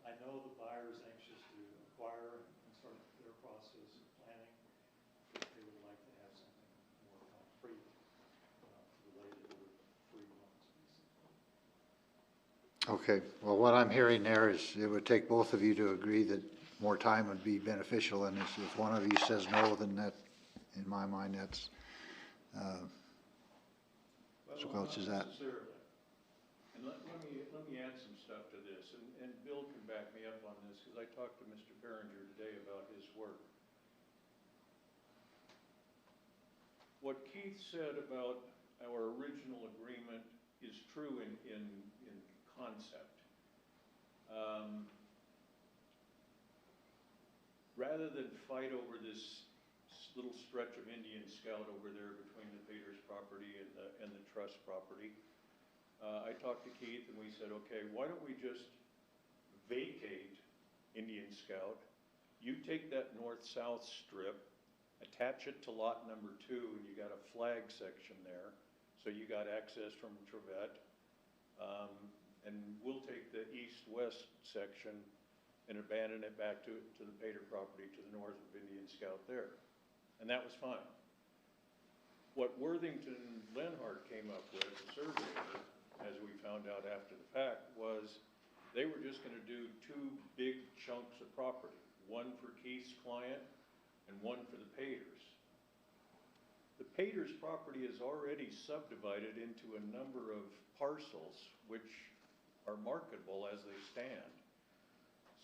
I know the buyer is anxious to acquire and start their process of planning. But they would like to have something more concrete related to the 3 months, basically. Okay, well, what I'm hearing there is it would take both of you to agree that more time would be beneficial, and if one of you says no, then that, in my mind, that's, so Well, close as not that. necessarily. And let me add some stuff to this, and Bill can back me up on this, because I talked to Mr. Berenger today about his work. What Keith said about our original agreement is true in concept. Rather than fight over this little stretch of Indian Scout over there between the Peters property and the trust property, I talked to Keith and we said, okay, why don't we just vacate Indian Scout? You take that north-south strip, attach it to lot number 2, and you got a flag section there, so you got access from Trevette. And we'll take the east-west section and abandon it back to the Pater property to the north of Indian Scout there. And that was fine. What Worthington Lenhart came up with, the surveyor, as we found out after the fact, was they were just gonna do 2 big chunks of property, one for Keith's client and one for the Paters. The Paters property is already subdivided into a number of parcels which are marketable as they stand.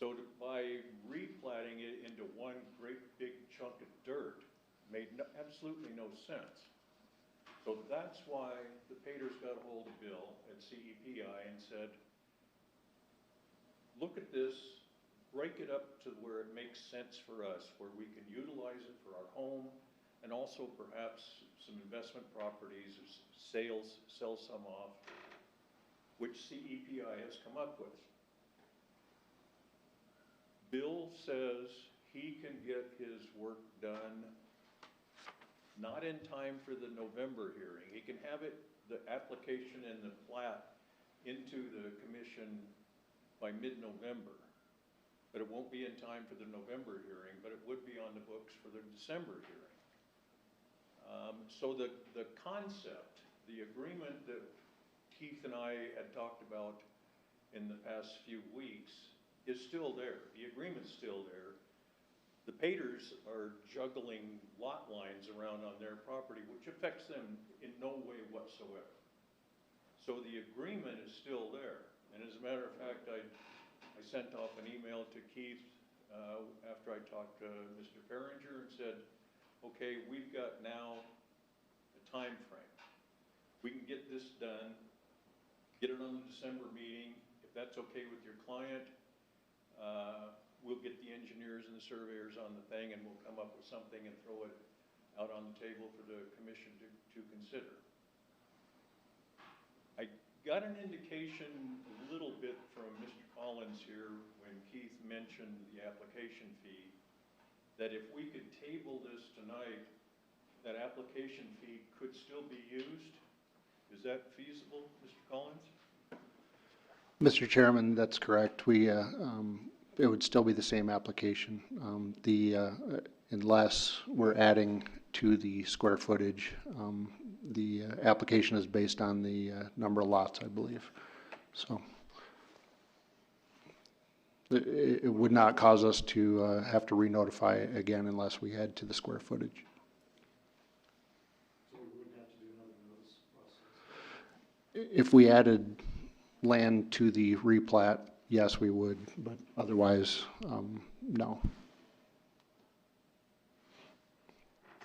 So by replatting it into one great big chunk of dirt made absolutely no sense. So that's why the Paters got a hold of Bill at CEPI and said, look at this, break it up to where it makes sense for us, where we can utilize it for our home, and also perhaps some investment properties, sell some off, which CEPI has come up with. Bill says he can get his work done not in time for the November hearing. He can have it, the application and the plat into the commission by mid-November. But it won't be in time for the November hearing, but it would be on the books for the December hearing. So the concept, the agreement that Keith and I had talked about in the past few weeks is still there. The agreement's still there. The Paters are juggling lot lines around on their property, which affects them in no way whatsoever. So the agreement is still there. And as a matter of fact, I sent off an email to Keith after I talked to Mr. Farringer and said, okay, we've got now a time frame. We can get this done, get it on the December meeting. If that's okay with your client, we'll get the engineers and the surveyors on the thing and we'll come up with something and throw it out on the table for the commission to consider. I got an indication a little bit from Mr. Collins here when Keith mentioned the application fee, that if we could table this tonight, that application fee could still be used. Is that feasible, Mr. Collins? Mr. Chairman, that's correct. It would still be the same application. Unless we're adding to the square footage, the application is based on the number of lots, I believe. So it would not cause us to have to re-notify again unless we add to the square footage. So we wouldn't have to do another notice process? If we added land to the replat, yes, we would, but otherwise, no.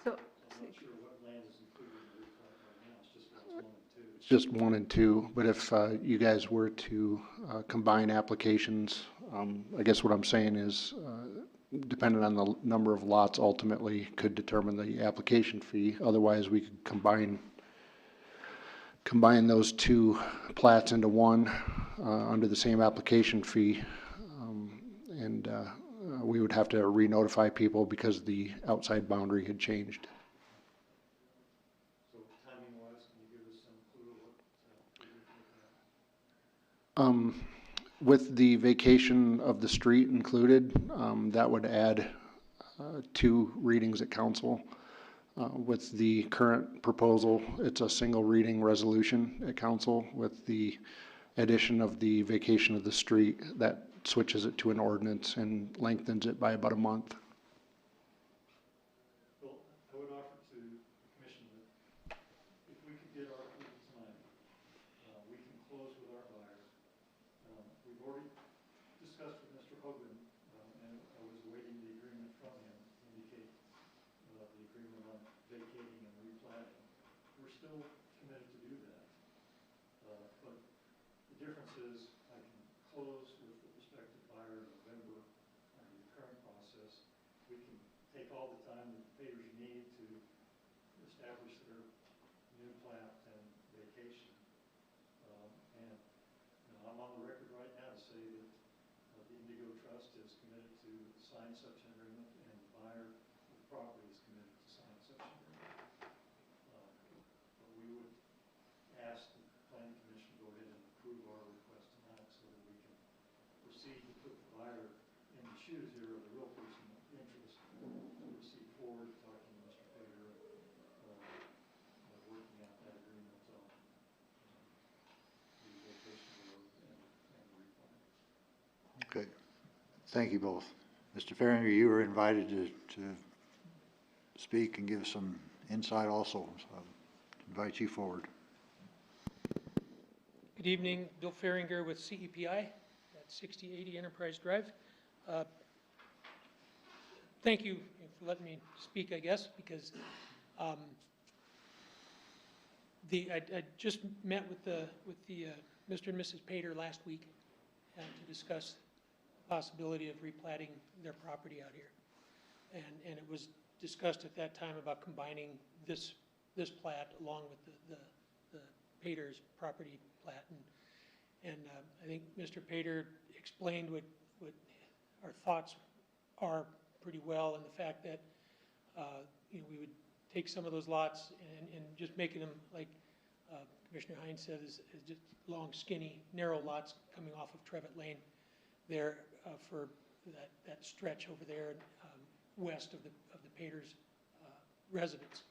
So, I'm not sure what land is included in the replat right now, it's just lots 1 and 2. It's just 1 and 2, but if you guys were to combine applications, I guess what I'm saying is, depending on the number of lots, ultimately could determine the application fee. Otherwise, we could combine those 2 plats into one under the same application fee, and we would have to re-notify people because the outside boundary had changed. So timing-wise, can you give us some clue of what you're looking at? With the vacation of the street included, that would add 2 readings at council. With the current proposal, it's a single reading resolution at council. With the addition of the vacation of the street, that switches it to an ordinance and lengthens it by about a month. Well, I would offer to the commission that if we could get our approval tonight, we can close with our buyer. We've already discussed with Mr. Hogan, and I was awaiting the agreement from him to indicate the agreement on vacating and replatting. We're still committed to do that. But the difference is I can close with the prospective buyer in November under the current process. We can take all the time that the Paters need to establish their new plat and vacation. And I'm on the record right now to say that the Indigo Trust is committed to sign such an agreement, and the buyer of the property is committed to sign such an agreement. But we would ask the planning commission to go ahead and approve our request tonight so that we can proceed to put the buyer in the shoes here of the real person of interest to proceed forward, talking to Mr. Pater, working out that agreement on the vacation road and replat. Okay, thank you both. Mr. Farringer, you were invited to speak and give some insight also, so I invite you forward. Good evening, Bill Farringer with CEPI at 6080 Enterprise Drive. Thank you for letting me speak, I guess, because I just met with the Mr. and Mrs. Pater last week to discuss the possibility of replatting their property out here. And it was discussed at that time about combining this plat along with the Pater's property plat. And I think Mr. Pater explained what our thoughts are pretty well, and the fact that, you know, we would take some of those lots and just making them, like Commissioner Hines said, is just long, skinny, narrow lots coming off of Trevitt Lane there for that stretch over there west of the Pater's residence.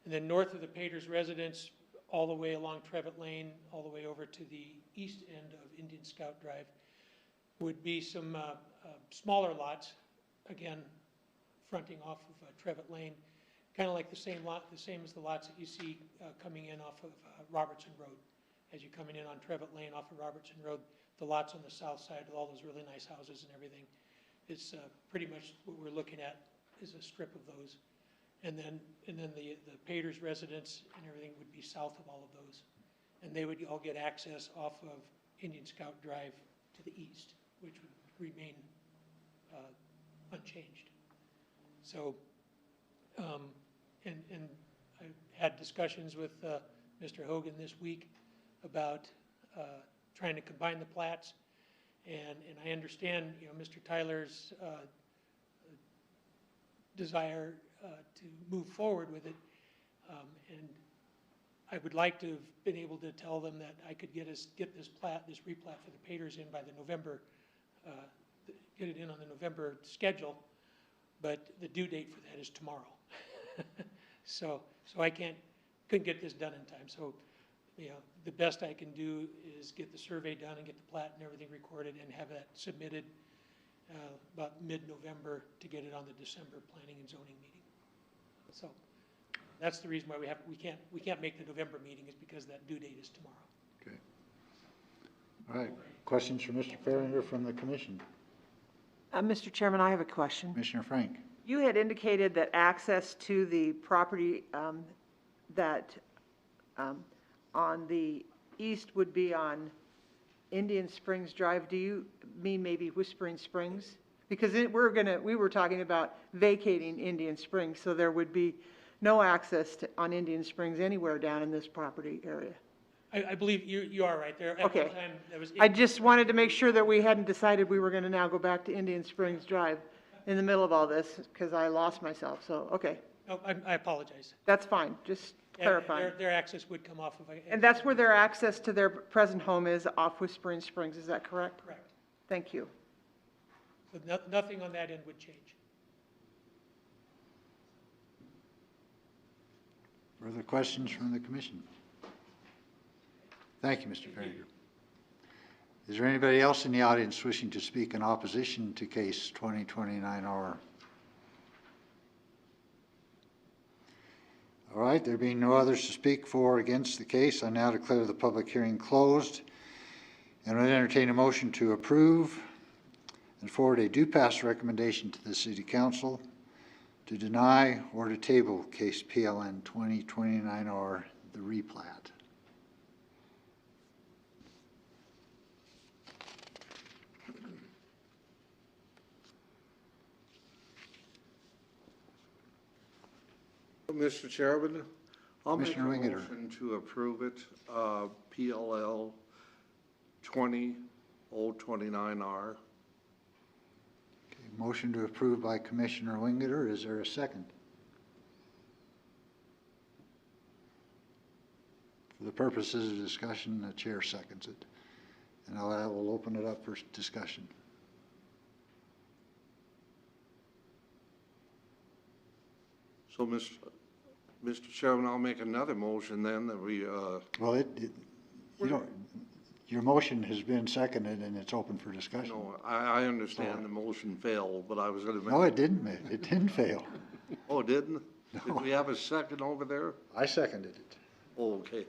And then north of the Pater's residence, all the way along Trevitt Lane, all the way over to the east end of Indian Scout Drive, would be some smaller lots, again, fronting off of Trevitt Lane, kind of like the same as the lots that you see coming in off of Robertson Road. As you're coming in on Trevitt Lane off of Robertson Road, the lots on the south side with all those really nice houses and everything, it's pretty much what we're looking at is a strip of those. And then the Pater's residence and everything would be south of all of those. And they would all get access off of Indian Scout Drive to the east, which would remain unchanged. So, and I had discussions with Mr. Hogan this week about trying to combine the plats. And I understand, you know, Mr. Tyler's desire to move forward with it. And I would like to have been able to tell them that I could get this replat for the Paters in by the November, get it in on the November schedule, but the due date for that is tomorrow. So I couldn't get this done in time. So, you know, the best I can do is get the survey done and get the plat and everything recorded and have that submitted about mid-November to get it on the December planning and zoning meeting. So that's the reason why we can't make the November meeting, is because that due date is tomorrow. Okay. All right. Questions for Mr. Farringer from the commission? Mr. Chairman, I have a question. Commissioner Frank? You had indicated that access to the property on the east would be on Indian Springs Drive. Do you mean maybe Whispering Springs? Because we were talking about vacating Indian Springs, so there would be no access on Indian Springs anywhere down in this property area. I believe you are right there. At Okay. one time, there was. I just wanted to make sure that we hadn't decided we were going to now go back to Indian Springs Drive in the middle of all this, because I lost myself, so, okay. Oh, I apologize. That's fine, just And clarifying. their access would come off of. And that's where their access to their present home is, off Whispering Springs, is that correct? Correct. Thank you. So nothing on that end would change. Further questions from the commission? Thank you, Mr. Farringer. Is there anybody else in the audience wishing to speak in opposition to case 2029R? All right, there being no others to speak for or against the case, I now declare the public hearing closed and will entertain a motion to approve and forward a due pass recommendation to the City Council to deny or to table case PLN 2029R, the replat. Mr. Chairman, I'll make a Commissioner Wingeter. motion to approve it, PLL 20029R. Okay, motion to approve by Commissioner Wingeter. Is there a second? For the purposes of discussion, the chair seconds it. And I will open it up for discussion. So, Mr. Chairman, I'll make another motion then that we, Well, you don't, your motion has been seconded and it's open for discussion. no, I understand the motion failed, but I was gonna make. No, it didn't. It didn't fail. Oh, it didn't? Did we have a second over there? I seconded it. Oh, okay.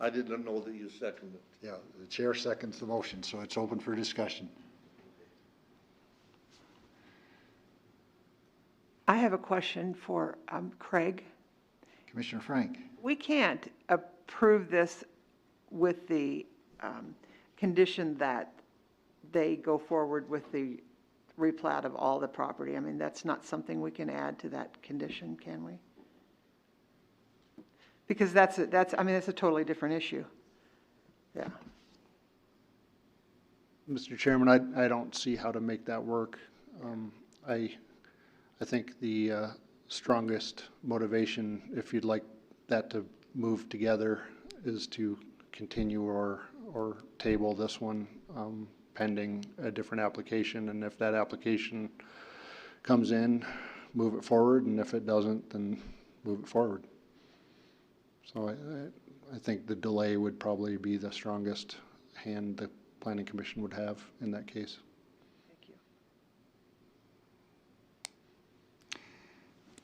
I didn't know that you seconded. Yeah, the chair seconds the motion, so it's open for discussion. I have a question for Craig. Commissioner Frank? We can't approve this with the condition that they go forward with the replat of all the property. I mean, that's not something we can add to that condition, can we? Because that's a totally different issue. Yeah. Mr. Chairman, I don't see how to make that work. I think the strongest motivation, if you'd like that to move together, is to continue or table this one pending a different application. And if that application comes in, move it forward, and if it doesn't, then move it forward. So I think the delay would probably be the strongest hand the Planning Commission would have in that case. Thank you.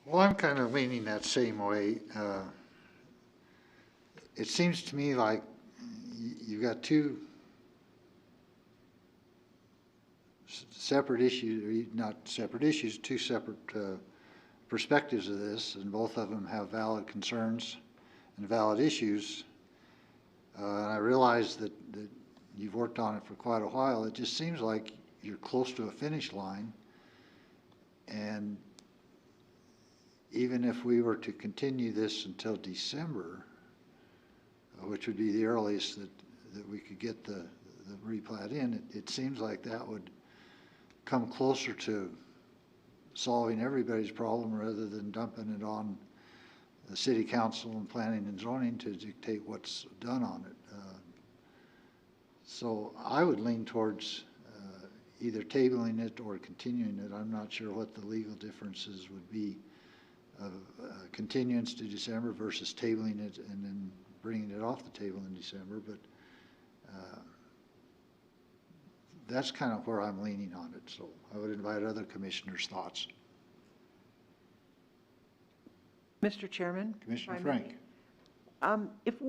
Well, I'm kind of leaning that same way. It seems to me like you've got two separate issues, or not separate issues, two separate perspectives of this, and both of them have valid concerns and valid issues. And I realize that you've worked on it for quite a while. It just seems like you're close to a finish line. And even if we were to continue this until December, which would be the earliest that we could get the replat in, it seems like that would come closer to solving everybody's problem rather than dumping it on the city council and planning and zoning to dictate what's done on it. So I would lean towards either tabling it or continuing it. I'm not sure what the legal differences would be of continuance to December versus tabling it and then bringing it off the table in December, but that's kind of where I'm leaning on it. So I would invite other commissioners' thoughts. Mr. Chairman? Commissioner if I may. Frank. If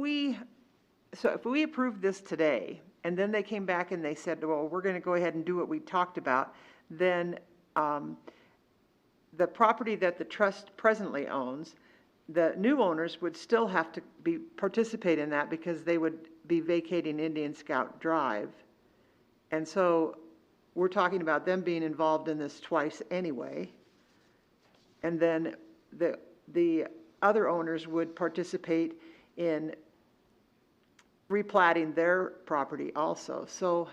we approve this today, and then they came back and they said, well, we're going to go ahead and do what we talked about, then the property that the trust presently owns, the new owners would still have to participate in that because they would be vacating Indian Scout Drive. And so we're talking about them being involved in this twice anyway. And then the other owners would participate in replatting their property also. So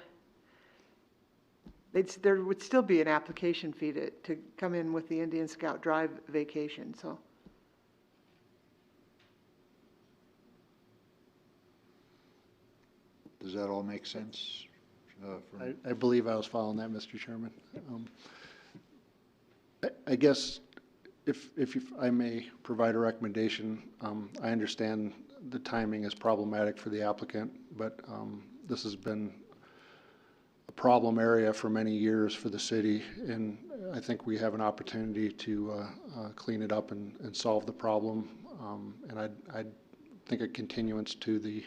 there would still be an application fee to come in with the Indian Scout Drive vacation, so. Does that all make sense? I believe I was following that, Mr. Chairman. I guess if I may provide a recommendation, I understand the timing is problematic for the applicant, but this has been a problem area for many years for the city, and I think we have an opportunity to clean it up and solve the problem. And I'd think a continuance to the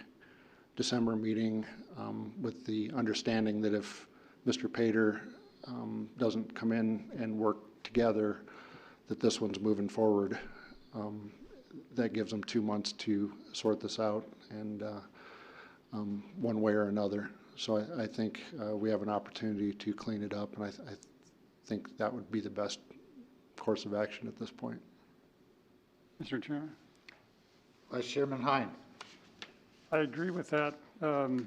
December meeting with the understanding that if Mr. Pater doesn't come in and work together, that this one's moving forward. That gives them 2 months to sort this out, and one way or another. So I think we have an opportunity to clean it up, and I think that would be the best course of action at this point. Mr. Chairman? Vice Chairman Hein. I agree with that,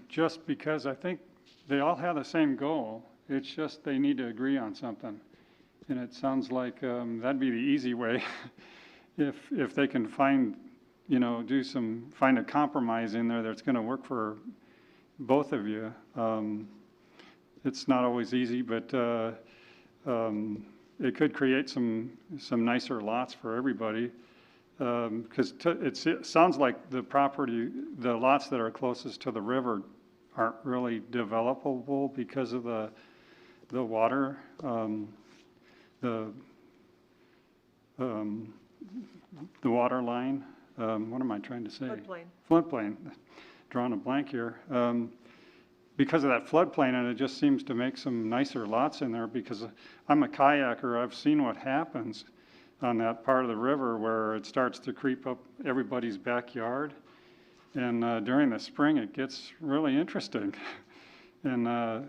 just because I think they all have the same goal. It's just they need to agree on something. And it sounds like that'd be the easy way. If they can find, find a compromise in there that's going to work for both of you. It's not always easy, but it could create some nicer lots for everybody. Because it sounds like the lots that are closest to the river aren't really developable because of the water, the water line. What am I trying to say? Floodplain. Floodplain. Drawing a blank here. Because of that floodplain, and it just seems to make some nicer lots in there, because I'm a kayaker. I've seen what happens on that part of the river where it starts to creep up everybody's backyard. And during the spring, it gets really interesting. And I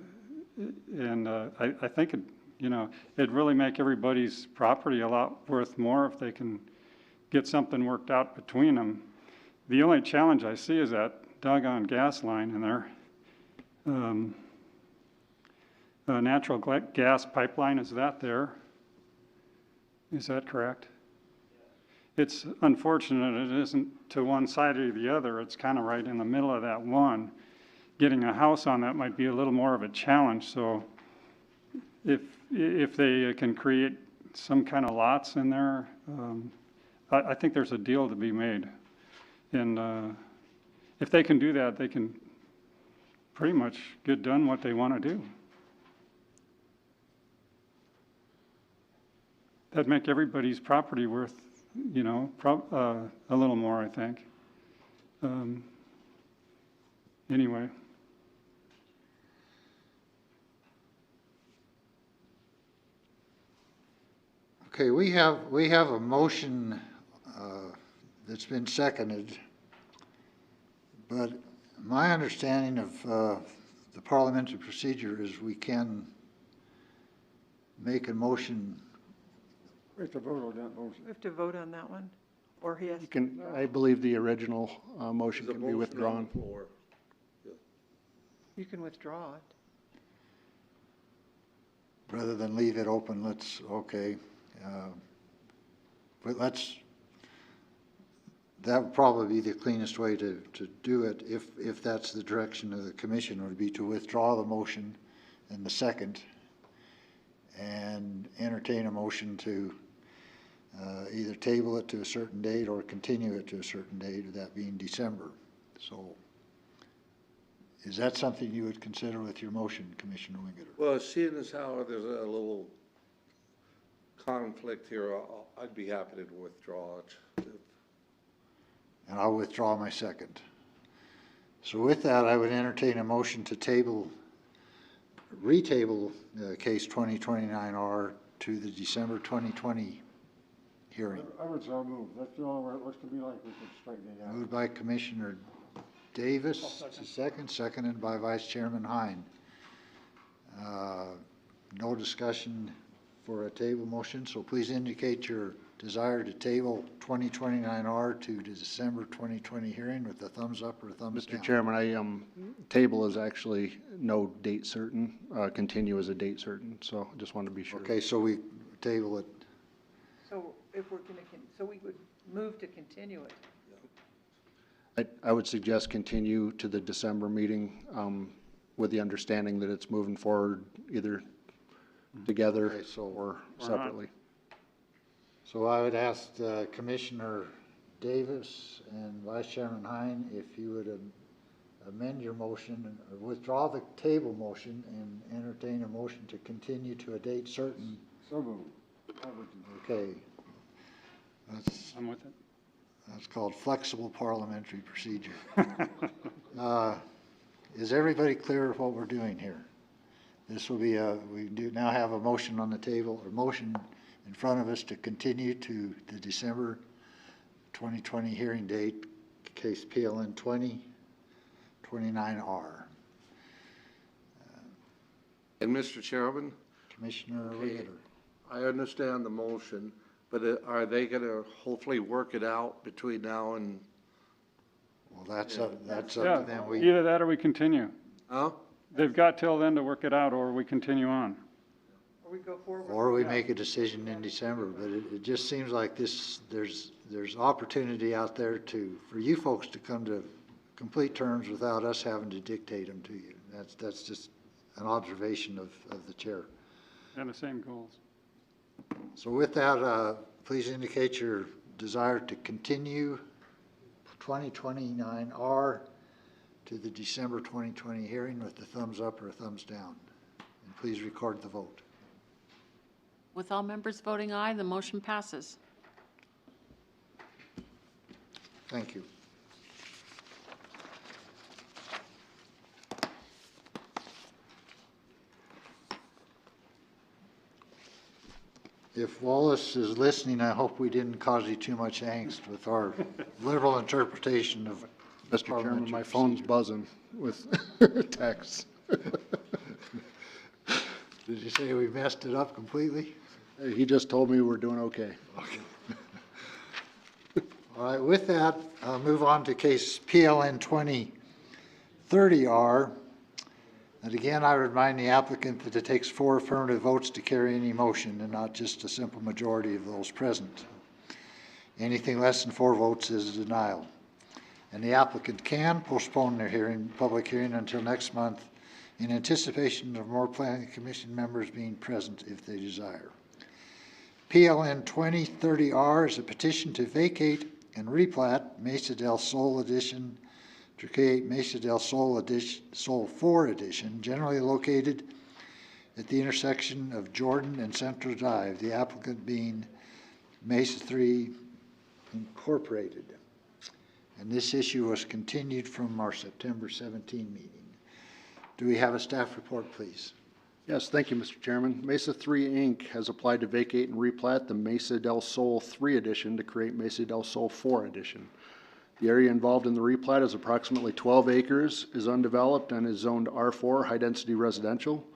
think you know, it'd really make everybody's property a lot worth more if they can get something worked out between them. The only challenge I see is that doggone gas line in there. Natural gas pipeline, is that there? Is that correct? It's unfortunate it isn't to one side or the other. It's kind of right in the middle of that one. Getting a house on that might be a little more of a challenge. So if they can create some kind of lots in there, I think there's a deal to be made. And if they can do that, they can pretty much get done what they want to do. That'd make everybody's property worth, you know, a little more, I think. Anyway. Okay, we have a motion that's been seconded, but my understanding of the parliamentary procedure is we can make a motion. We have to vote on that motion. We have to vote on that one, or he has, You can, I believe the original motion There's a can be motion on withdrawn. the floor. you can withdraw it. Rather than leave it open, okay. But that would probably be the cleanest way to do it, if that's the direction of the commission, would be to withdraw the motion and the second, and entertain a motion to either table it to a certain date or continue it to a certain date, that being December. So is that something you would consider with your motion, Commissioner Wingeter? Well, seeing as how there's a little conflict here, I'd be happy to withdraw it. And I'll withdraw my second. So with that, I would entertain a motion to retable case 2029R to the December 2020 hearing. I would so move. That's the only way it looks to be like we could straighten it out. Moved by Commissioner Davis, seconded by Vice Chairman Hein. No discussion for a table motion, so please indicate your desire to table 2029R to the December 2020 hearing with a thumbs up or a thumbs down. Mr. Chairman, table is actually no date certain, continue is a date certain, so I just wanted to be sure. Okay, so we table it. So if we're going to, so we would move to continue it. I would suggest continue to the December meeting with the understanding that it's moving forward either together Okay, so- or separately. So I would ask Commissioner Davis and Vice Chairman Hein if you would amend your motion or withdraw the table motion and entertain a motion to continue to a date certain. So moved. Okay. I'm with it. That's called flexible parliamentary procedure. Is everybody clear of what we're doing here? This will be we do now have a motion on the table, or motion in front of us to continue to the December 2020 hearing date, case PLN 2029R. And Mr. Chairman, Commissioner Okay. Reeder. I understand the motion, but are they gonna hopefully work it out between now and, Well, that's up to Yeah, them. either that or we continue. huh? They've got till then to work it out, or we continue on. Or we go forward. Or we make a decision in December, but it just seems like there's opportunity out there for you folks to come to complete terms without us having to dictate them to you. That's just an observation of the chair. And the same goals. So with that, please indicate your desire to continue 2029R to the December 2020 hearing with the thumbs up or a thumbs down. And please record the vote. With all members voting aye, the motion passes. Thank you. If Wallace is listening, I hope we didn't cause you too much angst with our liberal interpretation of Mr. Chairman, parliamentary my phone's procedure. buzzing with texts. Did you say we messed it up completely? He just told me we're doing okay. All right, with that, I'll move on to case PLN 2030R. And again, I remind the applicant that it takes 4 affirmative votes to carry any motion and not just a simple majority of those present. Anything less than 4 votes is a denial. And the applicant can postpone their public hearing until next month in anticipation of more planning commission members being present if they desire. PLN 2030R is a petition to vacate and replat Mesa del Sol Edition to create Mesa del Sol Sol 4 Edition, generally located at the intersection of Jordan and Central Drive, the applicant being Mesa 3 Incorporated. And this issue was continued from our September 17 meeting. Do we have a staff report, please? Yes, thank you, Mr. Chairman. Mesa 3 Inc. has applied to vacate and replat the Mesa del Sol 3 Edition to create Mesa del Sol 4 Edition. The area involved in the replat is approximately 12 acres, is undeveloped, and is zoned R4 high-density residential.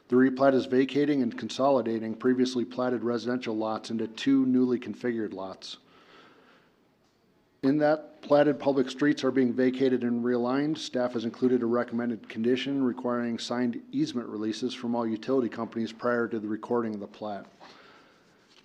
The replat is vacating and consolidating previously platted residential lots into 2 newly configured lots. In that, platted public streets are being vacated and realigned. Staff has included a recommended condition requiring signed easement releases from all utility companies prior to the recording of the plat.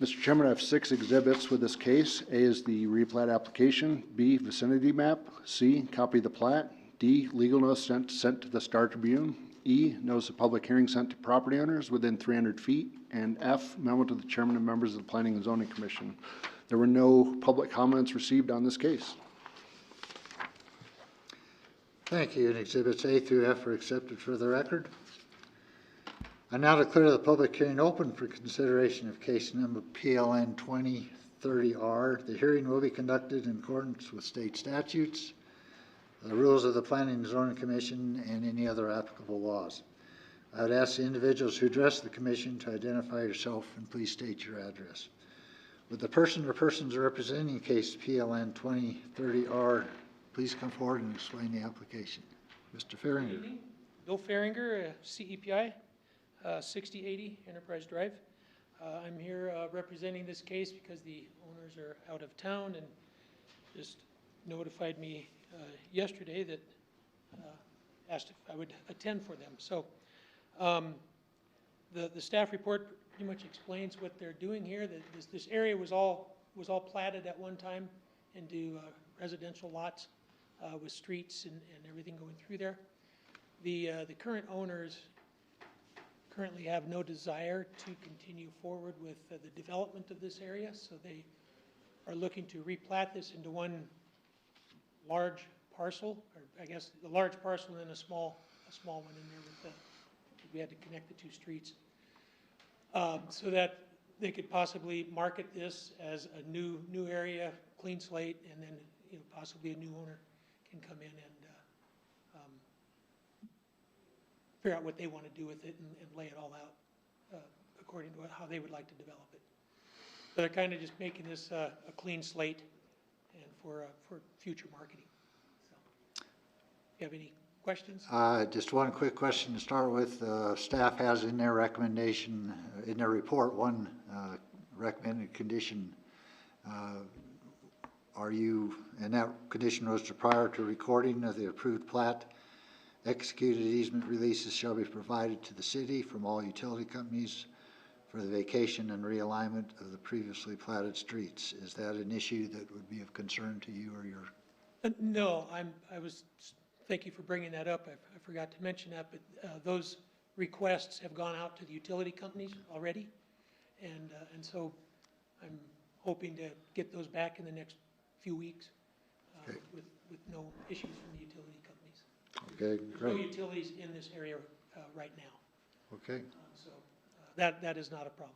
Mr. Chairman, I have 6 exhibits with this case. A is the replat application, B, vicinity map, C, copy of the plat, D, legal notice sent to the Star Tribune, E, notice of public hearing sent to property owners within 300 feet, and F, memo to the chairman and members of the Planning and Zoning Commission. There were no public comments received on this case. Thank you. And exhibits A through F are accepted for the record. I now declare the public hearing open for consideration of case number PLN 2030R. The hearing will be conducted in accordance with state statutes, the rules of the Planning and Zoning Commission, and any other applicable laws. I would ask the individuals who address the commission to identify yourself and please state your address. Would the person or persons representing case PLN 2030R please come forward and explain the application? Mr. Farringer. Bill Farringer, CEPI, 6080 Enterprise Drive. I'm here representing this case because the owners are out of town and just notified me yesterday that asked if I would attend for them. So the staff report pretty much explains what they're doing here. That this area was all platted at one time into residential lots with streets and everything going through there. The current owners currently have no desire to continue forward with the development of this area, so they are looking to replat this into one large parcel, or I guess the large parcel and then a small one in there with we had to connect the 2 streets. So that they could possibly market this as a new area, clean slate, and then possibly a new owner can come in and figure out what they want to do with it and lay it all out according to how they would like to develop it. So they're kind of just making this a clean slate and for future marketing. So, you have any questions? Just one quick question to start with. Staff has in their recommendation, in their report, one recommended condition. And that condition was to prior to recording of the approved plat, executed easement releases shall be provided to the city from all utility companies for the vacation and realignment of the previously platted streets. Is that an issue that would be of concern to you or your? No, thank you for bringing that up. I forgot to mention that, but those requests have gone out to the utility companies already. And so I'm hoping to get those back in the next few weeks with no issues from the utility companies. Okay, great. No utilities in this area right now. Okay. So that is not a problem.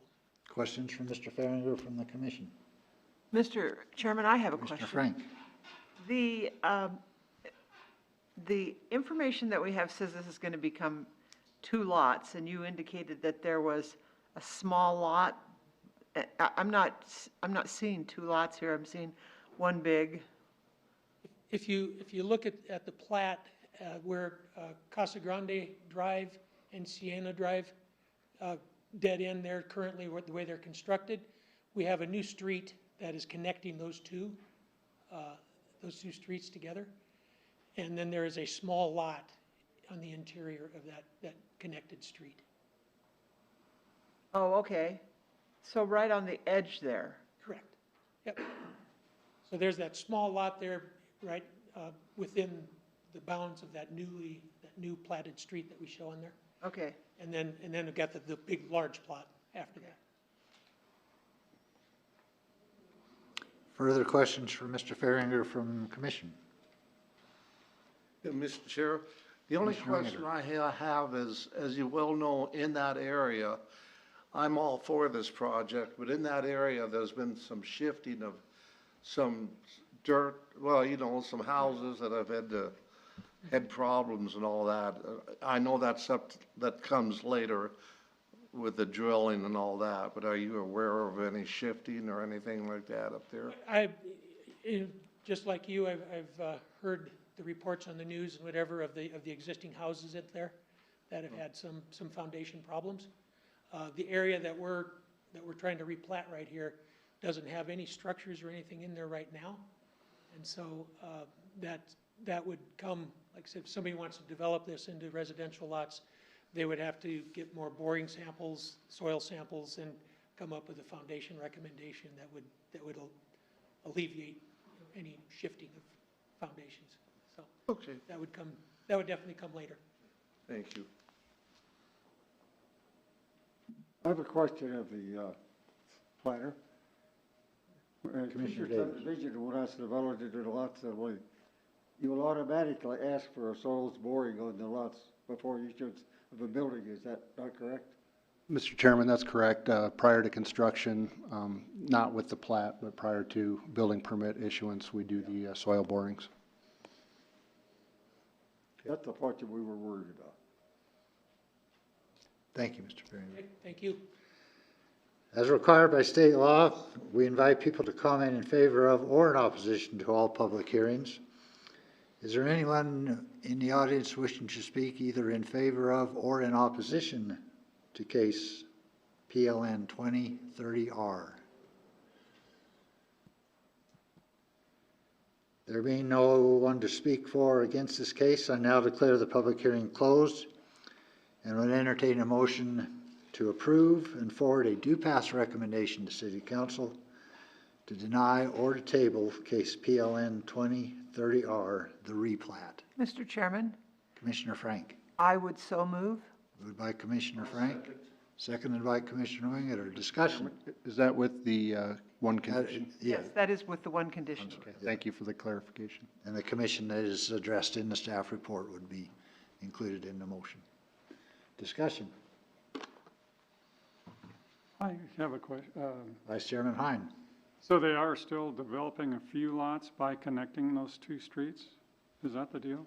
Questions from Mr. Farringer from the commission? Mr. Chairman, I have a question. Mr. Frank. The information that we have says this is going to become 2 lots, and you indicated that there was a small lot. I'm not seeing 2 lots here. I'm seeing one big. If you look at the plat where Casa Grande Drive and Siena Drive dead end there currently, the way they're constructed. We have a new street that is connecting those two streets together. And then there is a small lot on the interior of that connected street. Oh, okay. So right on the edge there. Correct. Yep. So there's that small lot there, right, within the bounds of that new platted street that we show on there. Okay. And then we've got the big, large plot after that. Further questions for Mr. Farringer from Commission? Yeah, Mr. Chair, the only Commissioner question I have is, as you well know, in that area, I'm all for this project, but in that area, there's been some shifting of some dirt, well, you know, some houses that have had problems and all that. I know that's that comes later with the drilling and all that, but are you aware of any shifting or anything like that up there? Just like you, I've heard the reports on the news and whatever of the existing houses in there that have had some foundation problems. The area that we're trying to replat right here doesn't have any structures or anything in there right now. And so that would come, like I said, if somebody wants to develop this into residential lots, they would have to get more boring samples, soil samples, and come up with a foundation recommendation that would alleviate any shifting of foundations. So Okay, that would definitely come later. thank you. I have a question of the planner. Commissioner Future Davis. subdivision, when it's developed into the lots that way, you will automatically ask for a soils boring on the lots before you should of a building, is that not correct? Mr. Chairman, that's correct. Prior to construction, not with the plat, but prior to building permit issuance, we do the soil borings. That's the part that we were worried about. Thank you, Mr. Farringer. Okay, thank you. As required by state law, we invite people to comment in favor of or in opposition to all public hearings. Is there anyone in the audience wishing to speak either in favor of or in opposition to case PLN 2030R? There being no one to speak for or against this case, I now declare the public hearing closed and would entertain a motion to approve and forward a due pass recommendation to City Council to deny or to table case PLN 2030R, the replat. Mr. Chairman, Commissioner Frank. I would so move. Moved by Commissioner Frank, seconded by Commissioner Wingett. Discussion? Is that with the one condition? Yeah, Yes, that is with the one condition. Okay, thank you for the clarification. and the commission that is addressed in the staff report would be included in the motion. Discussion? I have a question. Vice Chairman Hein. So they are still developing a few lots by connecting those two streets? Is that the deal?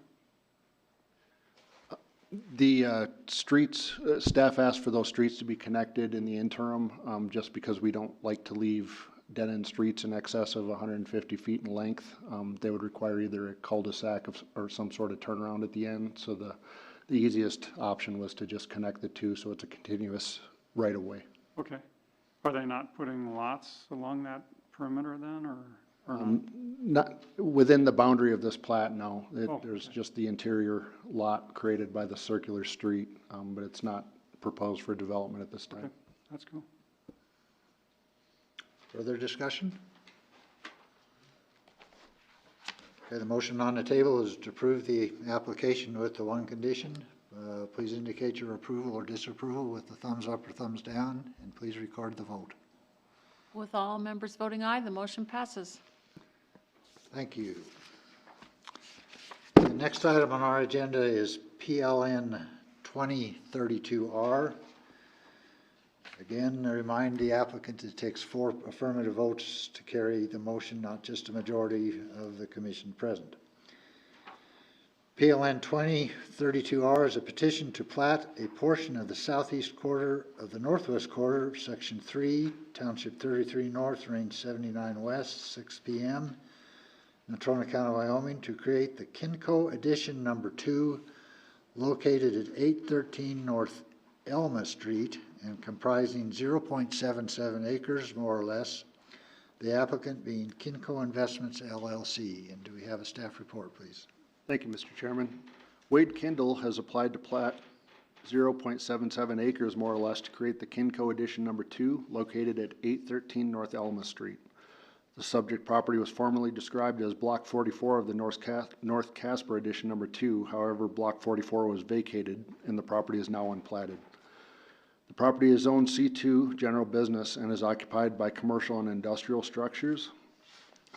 The streets, staff asked for those streets to be connected in the interim, just because we don't like to leave dead-end streets in excess of 150 feet in length. They would require either a cul-de-sac or some sort of turnaround at the end. So the easiest option was to just connect the two, so it's a continuous right-of-way. Okay. Are they not putting lots along that perimeter then, or not? Not within the boundary of this plat, no. Oh, There's okay. just the interior lot created by the circular street, but it's not proposed for development at this Okay, time. that's cool. Further discussion? Okay, the motion on the table is to approve the application with the one condition. Please indicate your approval or disapproval with the thumbs up or thumbs down, and please record the vote. With all members voting aye, the motion passes. Thank you. The next item on our agenda is PLN 2032R. Again, I remind the applicant it takes 4 affirmative votes to carry the motion, not just a majority of the commission present. PLN 2032R is a petition to plat a portion of the southeast quarter of the northwest quarter, Section 3, Township 33 North, Range 79 West, 6 p.m., Natrona County, Wyoming, to create the Kinco Addition Number 2, located at 813 North Elma Street, and comprising 0.77 acres, more or less, the applicant being Kinco Investments LLC. And do we have a staff report, please? Thank you, Mr. Chairman. Wade Kindle has applied to plat 0.77 acres, more or less, to create the Kinco Addition Number 2, located at 813 North Alma Street. The subject property was formerly described as Block 44 of the North Casper Addition Number 2. However, Block 44 was vacated, and the property is now unplatted. The property is zoned C2 General Business and is occupied by commercial and industrial structures.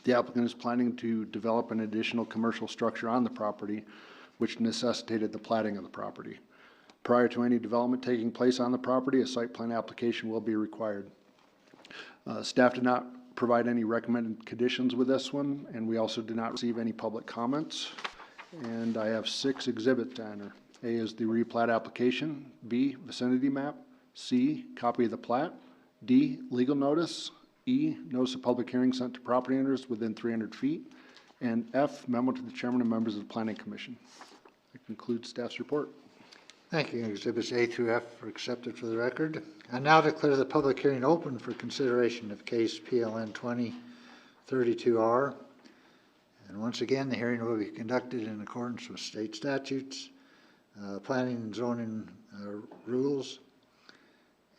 The applicant is planning to develop an additional commercial structure on the property, which necessitated the platting of the property. Prior to any development taking place on the property, a site plan application will be required. Staff did not provide any recommended conditions with this one, and we also did not receive any public comments. And I have 6 exhibits to enter. A is the replat application, B, vicinity map, C, copy of the plat, D, legal notice, E, notice of public hearing sent to property owners within 300 feet, and F, memo to the chairman and members of the planning commission. That concludes staff's report. Thank you. Exhibits A through F are accepted for the record. I now declare the public hearing open for consideration of case PLN 2032R. And once again, the hearing will be conducted in accordance with state statutes, planning and zoning rules,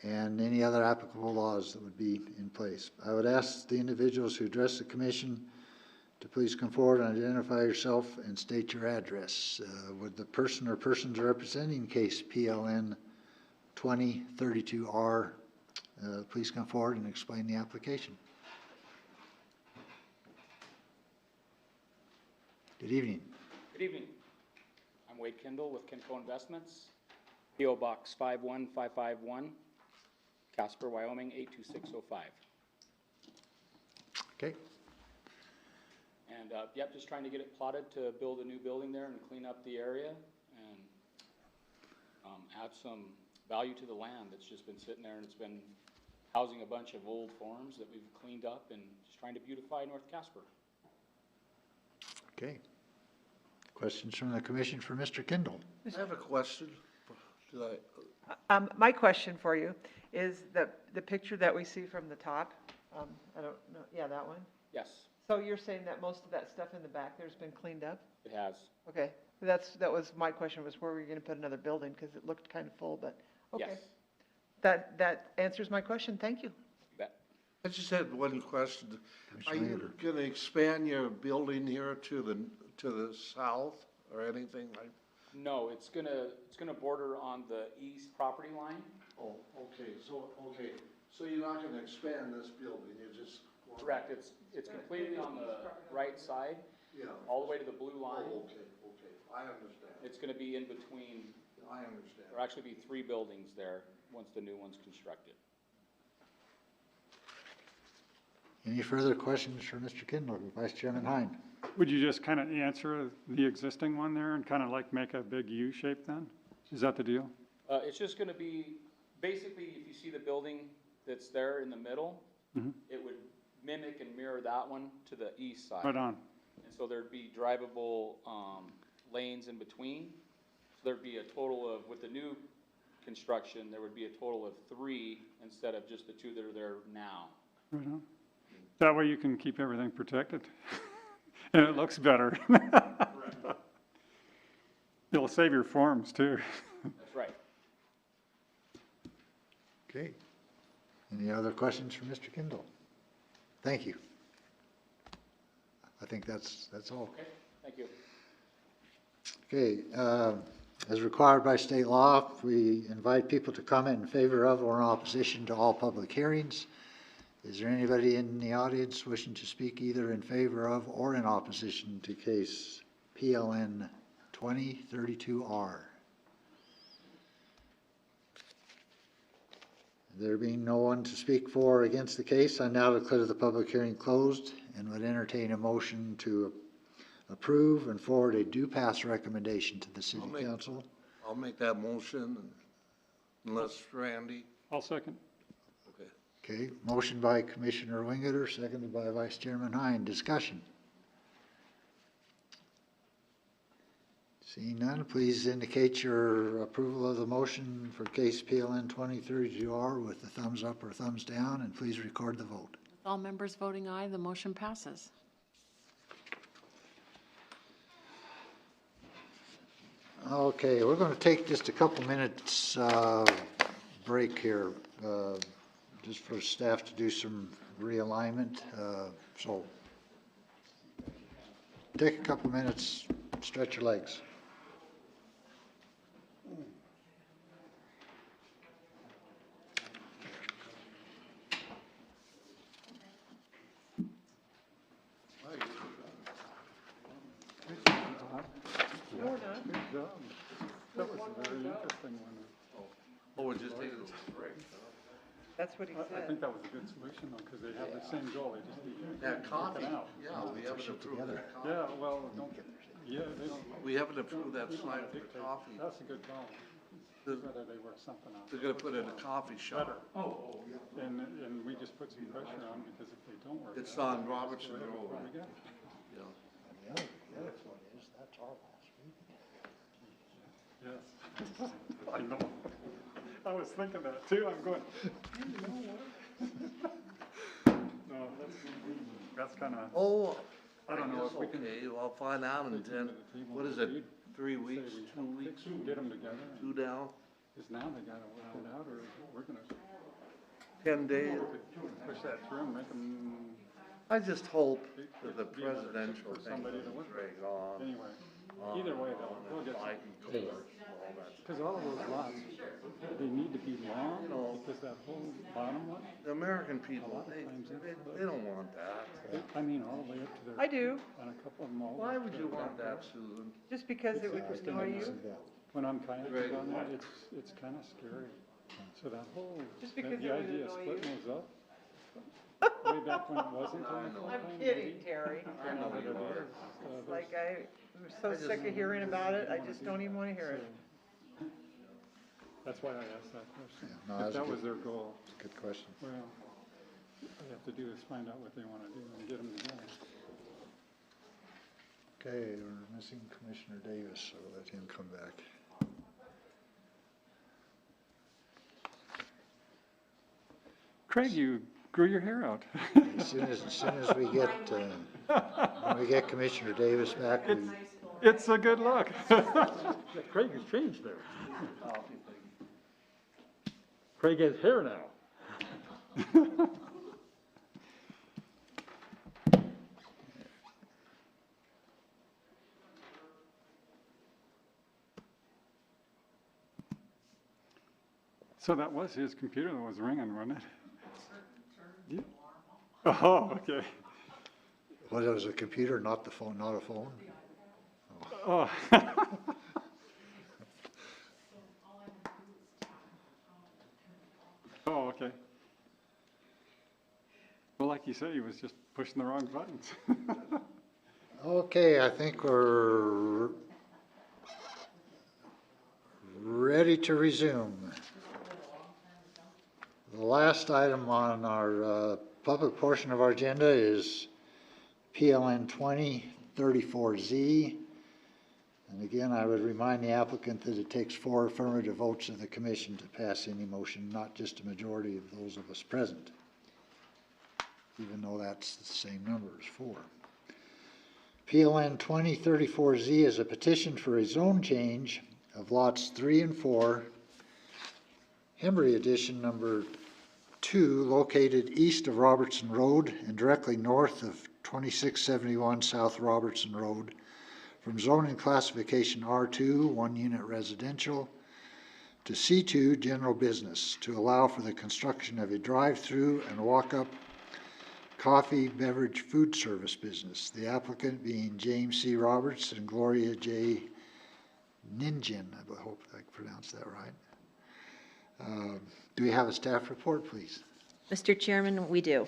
and any other applicable laws that would be in place. I would ask the individuals who address the commission to please come forward and identify yourself and state your address. Would the person or persons representing case PLN 2032R please come forward and explain the application? Good evening. Good evening. I'm Wade Kindle with Kinco Investments, P.O. Box 51551, Casper, Wyoming 82605. Okay. And, yep, just trying to get it plotted to build a new building there and clean up the area and add some value to the land that's just been sitting there, and it's been housing a bunch of old farms that we've cleaned up, and just trying to beautify North Casper. Okay. Questions from the commission for Mr. Kindle? I have a question. Did My question for you is the picture that we see from the top, I don't know, yeah, that one? Yes, So you're saying that most of that stuff in the back there's been cleaned up? it has. Okay, that was, my question was where were you gonna put another building, because it looked kind of full, but, okay. Yes, That answers my question, thank you. you bet. I just had one question. Are Commissioner you Hader. gonna expand your building here to the south or anything like? No, it's gonna border on the east property line. Oh, okay, so you're not gonna expand this building, you're just. Correct, it's completely on the right side, Yeah. all the way to the blue line. Oh, okay, I understand, It's gonna be in between, I understand. there'll actually be 3 buildings there once the new one's constructed. Any further questions for Mr. Kindle, Vice Chairman Hein? Would you just kind of answer the existing one there and kind of like make a big U shape then? Is that the deal? It's just gonna be, basically, if you see the building that's there in the middle, it would mimic and mirror that one to the east side. Right on. And so there'd be drivable, lanes in between. So there'd be a total of, with the new construction, there would be a total of 3 instead of just the 2 that are there now. Right on. That way you can keep everything protected. And it looks better. It'll save your forms too. That's right. Okay. Any other questions for Mr. Kindle? Thank you. I think that's all. Okay, thank you. Okay, as required by state law, we invite people to comment in favor of or in opposition to all public hearings. Is there anybody in the audience wishing to speak either in favor of or in opposition to case PLN 2032R? There being no one to speak for or against the case, I now declare the public hearing closed and would entertain a motion to approve and forward a due pass recommendation to the city council. I'll make that motion unless Randy. I'll second. Okay, motion by Commissioner Wingeter, seconded by Vice Chairman Hein. Discussion. Seeing none, please indicate your approval of the motion for case PLN 2032R with the thumbs up or thumbs down, and please record the vote. With all members voting aye, the motion passes. Okay, we're going to take just a couple minutes break here, just for staff to do some realignment. So take a couple minutes, stretch your legs. That was a very interesting one. Oh, we're just taking a break. That's what he I said. think that was a good solution though, because they have the same goal, they just need to That coffee, work it out. yeah, we haven't approved that coffee. Yeah, well, don't, yeah, they don't. We haven't approved that we don't sign wanna for dictate. coffee. That's a good call. Whether they work something out. They're gonna put in a coffee shop. Oh, yeah. And we just put some pressure on, because if they don't work. It's out, on Robertson that's Road. what we got. Yeah. The other point is, that's our last meeting. Yes. I know. I was thinking that too. I'm going, no, that's kind of, Oh, I don't know guess, if we can. okay, well, I'll find out in 10, what is it, 3 weeks, 2 weeks, Get them together. 2 down, Because now they gotta work it out, or we're gonna 10 days? push that through and make them, I just hope that the presidential for thing somebody to doesn't work. drag on. Anyway, either way they'll get. Biden course and all that. Because all of those lots, they need to be long, because that whole bottom one, The American people, lot of they, times they don't want that. I mean, all the way up to their. I do, And a couple of them all. Why would you want that, Susan? just because it would annoy you. When I'm kayaking down there, it's kind of scary. So that whole, Just the because it the would idea of annoy you. splitting those up, way back when it wasn't on the full time. I'm kidding, Terry. I know that it is. Like, I'm so sick of hearing about it, I just don't even wanna hear it. That's why I asked that question. no, If that's a that was good- their goal, Good question. well, all you have to do is find out what they want to do and get them together. Okay, we're missing Commissioner Davis, so let him come back. Craig, you grew your hair out. As soon as we get, when we get Commissioner Davis back, we, It's a good look. Craig has changed there. Craig has hair now. So that was his computer that was ringing, wasn't it? Yeah. Oh, okay. well, it was a computer, not the phone, not a phone? Oh. Oh, okay. Well, like you said, he was just pushing the wrong buttons. Okay, I think we're ready to resume. The last item on our public portion of our agenda is PLN 2034Z. And again, I would remind the applicant that it takes 4 affirmative votes of the commission to pass any motion, not just a majority of those of us present, even though that's the same number as 4. PLN 2034Z is a petition for a zone change of lots 3 and 4, Hembry Edition number 2, located east of Robertson Road and directly north of 2671 South Robertson Road, from zoning classification R2, 1-unit residential, to C2, general business, to allow for the construction of a drive-through and walk-up coffee, beverage, food service business. The applicant being James C. Roberts and Gloria J. Ninjin. I hope I pronounced that right. Do we have a staff report, please? Mr. Chairman, we do.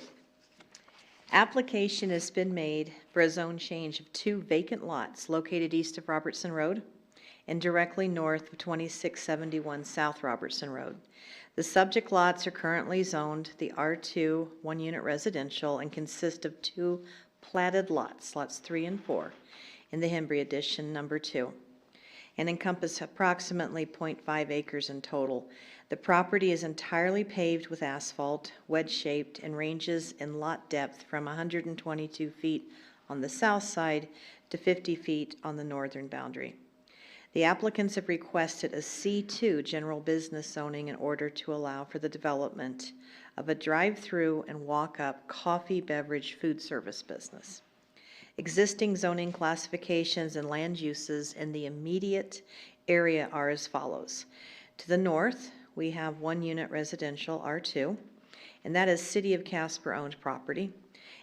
Application has been made for a zone change of 2 vacant lots located east of Robertson Road and directly north of 2671 South Robertson Road. The subject lots are currently zoned the R2 1-unit residential and consist of 2 platted lots, lots 3 and 4, in the Hembry Edition number 2. and encompass approximately 0.5 acres in total. The property is entirely paved with asphalt, wedge-shaped, and ranges in lot depth from 122 feet on the south side to 50 feet on the northern boundary. The applicants have requested a C2 general business zoning in order to allow for the development of a drive-through and walk-up coffee, beverage, food service business. Existing zoning classifications and land uses in the immediate area are as follows. To the north, we have 1-unit residential, R2, and that is City of Casper-owned property.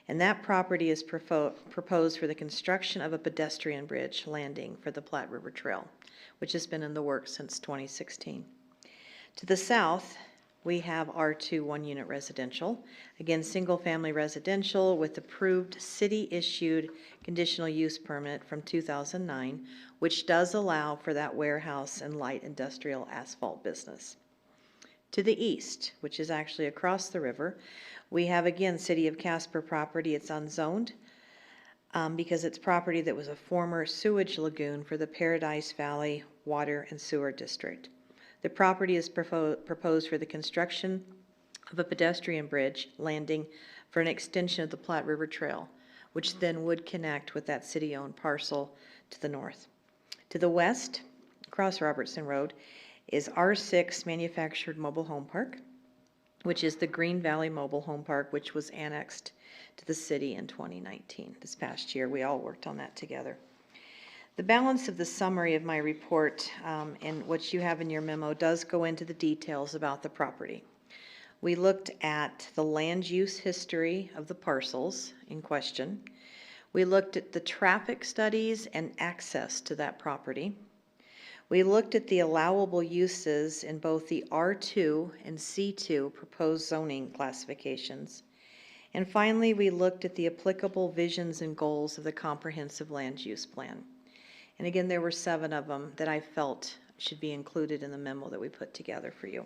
And that property is proposed for the construction of a pedestrian bridge landing for the Platte River Trail, which has been in the works since 2016. To the south, we have R2 1-unit residential, again, single-family residential with approved city-issued conditional use permit from 2009, which does allow for that warehouse and light industrial asphalt business. To the east, which is actually across the river, we have, again, City of Casper property. It's unzoned because it's property that was a former sewage lagoon for the Paradise Valley Water and Sewer District. The property is proposed for the construction of a pedestrian bridge landing for an extension of the Platte River Trail, which then would connect with that city-owned parcel to the north. To the west, across Robertson Road, is R6 Manufactured Mobile Home Park, which is the Green Valley Mobile Home Park, which was annexed to the city in 2019. This past year, we all worked on that together. The balance of the summary of my report and what you have in your memo does go into the details about the property. We looked at the land use history of the parcels in question. We looked at the traffic studies and access to that property. We looked at the allowable uses in both the R2 and C2 proposed zoning classifications. And finally, we looked at the applicable visions and goals of the comprehensive land use plan. And again, there were 7 of them that I felt should be included in the memo that we put together for you.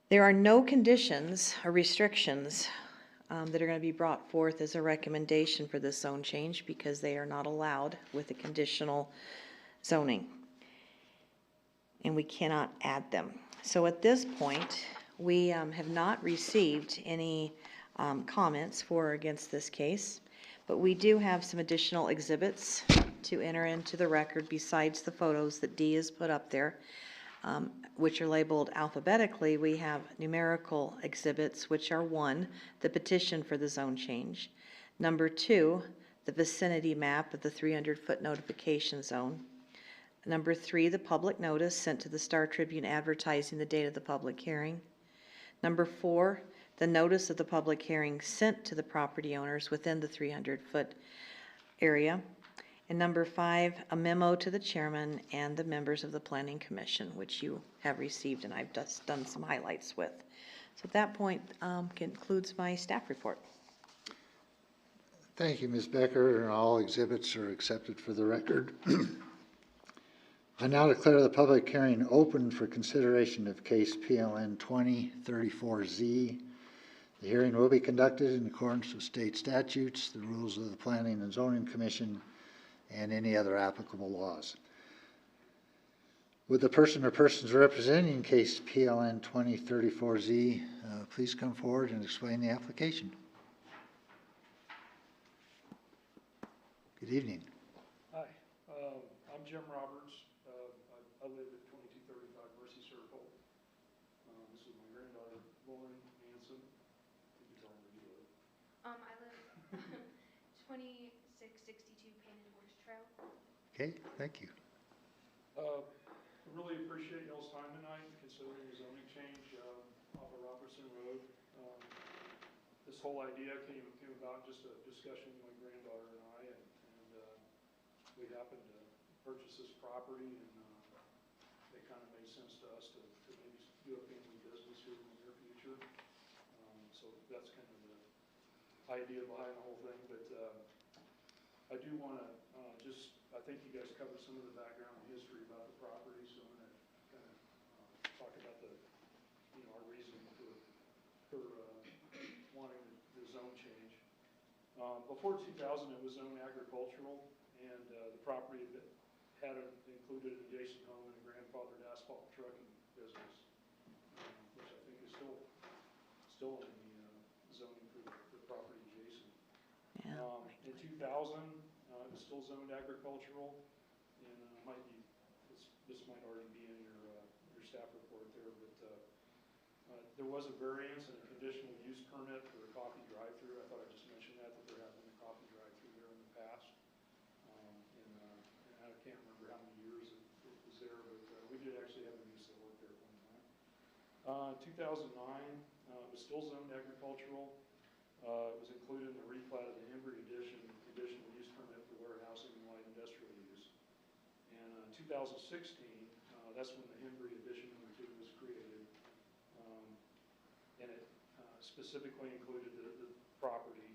There are no conditions or restrictions that are going to be brought forth as a recommendation for this zone change because they are not allowed with the conditional zoning. And we cannot add them. So at this point, we have not received any comments for or against this case. But we do have some additional exhibits to enter into the record besides the photos that Dee has put up there, which are labeled alphabetically. We have numerical exhibits, which are 1, the petition for the zone change. Number 2, the vicinity map of the 300-foot notification zone. Number 3, the public notice sent to the Star Tribune advertising the date of the public hearing. Number 4, the notice of the public hearing sent to the property owners within the 300-foot area. And number 5, a memo to the chairman and the members of the Planning Commission, which you have received and I've just done some highlights with. So at that point, concludes my staff report. Thank you, Ms. Becker. All exhibits are accepted for the record. I now declare the public hearing open for consideration of case PLN 2034Z. The hearing will be conducted in accordance with state statutes, the rules of the Planning and Zoning Commission, and any other applicable laws. Would the person or persons representing case PLN 2034Z please come forward and explain the application? Good evening. Hi, I'm Jim Roberts. I live at 2235 Mercy Circle. This is my granddaughter, Lauren Manson. You can tell me where you live. I live 2662 Painted Horse Trail. Okay, thank you. Really appreciate y'all's time tonight, considering the zoning change off of Robertson Road. This whole idea came about just a discussion with my granddaughter and I, and we happened to purchase this property, and it kind of made sense to us to maybe do a family business here in the near future. So that's kind of the idea behind the whole thing, but I do want to I think you guys covered some of the background and history about the property, so I'm going to kind of talk about our reasoning for wanting the zone change. Before 2000, it was zoned agricultural, and the property had included an adjacent home and a grandfathered asphalt trucking business, which I think is still in the zoning for the property adjacent. In 2000, it was still zoned agricultural, and this might already be in your staff report there, but there was a variance and a conditional use permit for a coffee drive-through. I thought I just mentioned that there had been a coffee drive-through there in the past. And I can't remember how many years it was there, but we did actually have a use that worked there at one time. 2009, it was still zoned agricultural. It was included in the replat of the Embry addition, conditional use permit for warehousing and light industrial use. And in 2016, that's when the Embry addition number 2 was created. And it specifically included the property,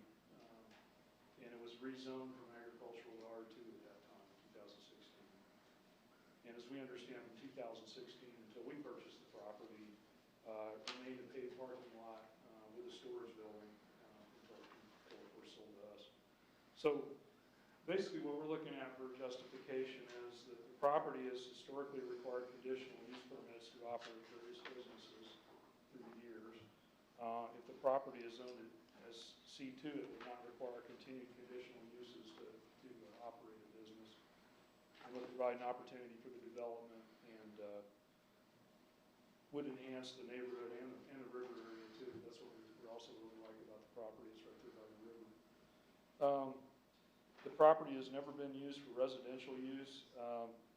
and it was rezoned from agricultural to R2 at that time, 2016. And as we understand from 2016 until we purchased the property, it remained a paved parking lot with a storage building until it was sold to us. So basically what we're looking at for justification is that the property has historically required conditional use permits to operate various businesses through the years. If the property is zoned as C2, it would not require continued conditional uses to operate a business. And would provide an opportunity for the development and would enhance the neighborhood and the river area too. That's what we also really like about the property. It's right there by the river. The property has never been used for residential use.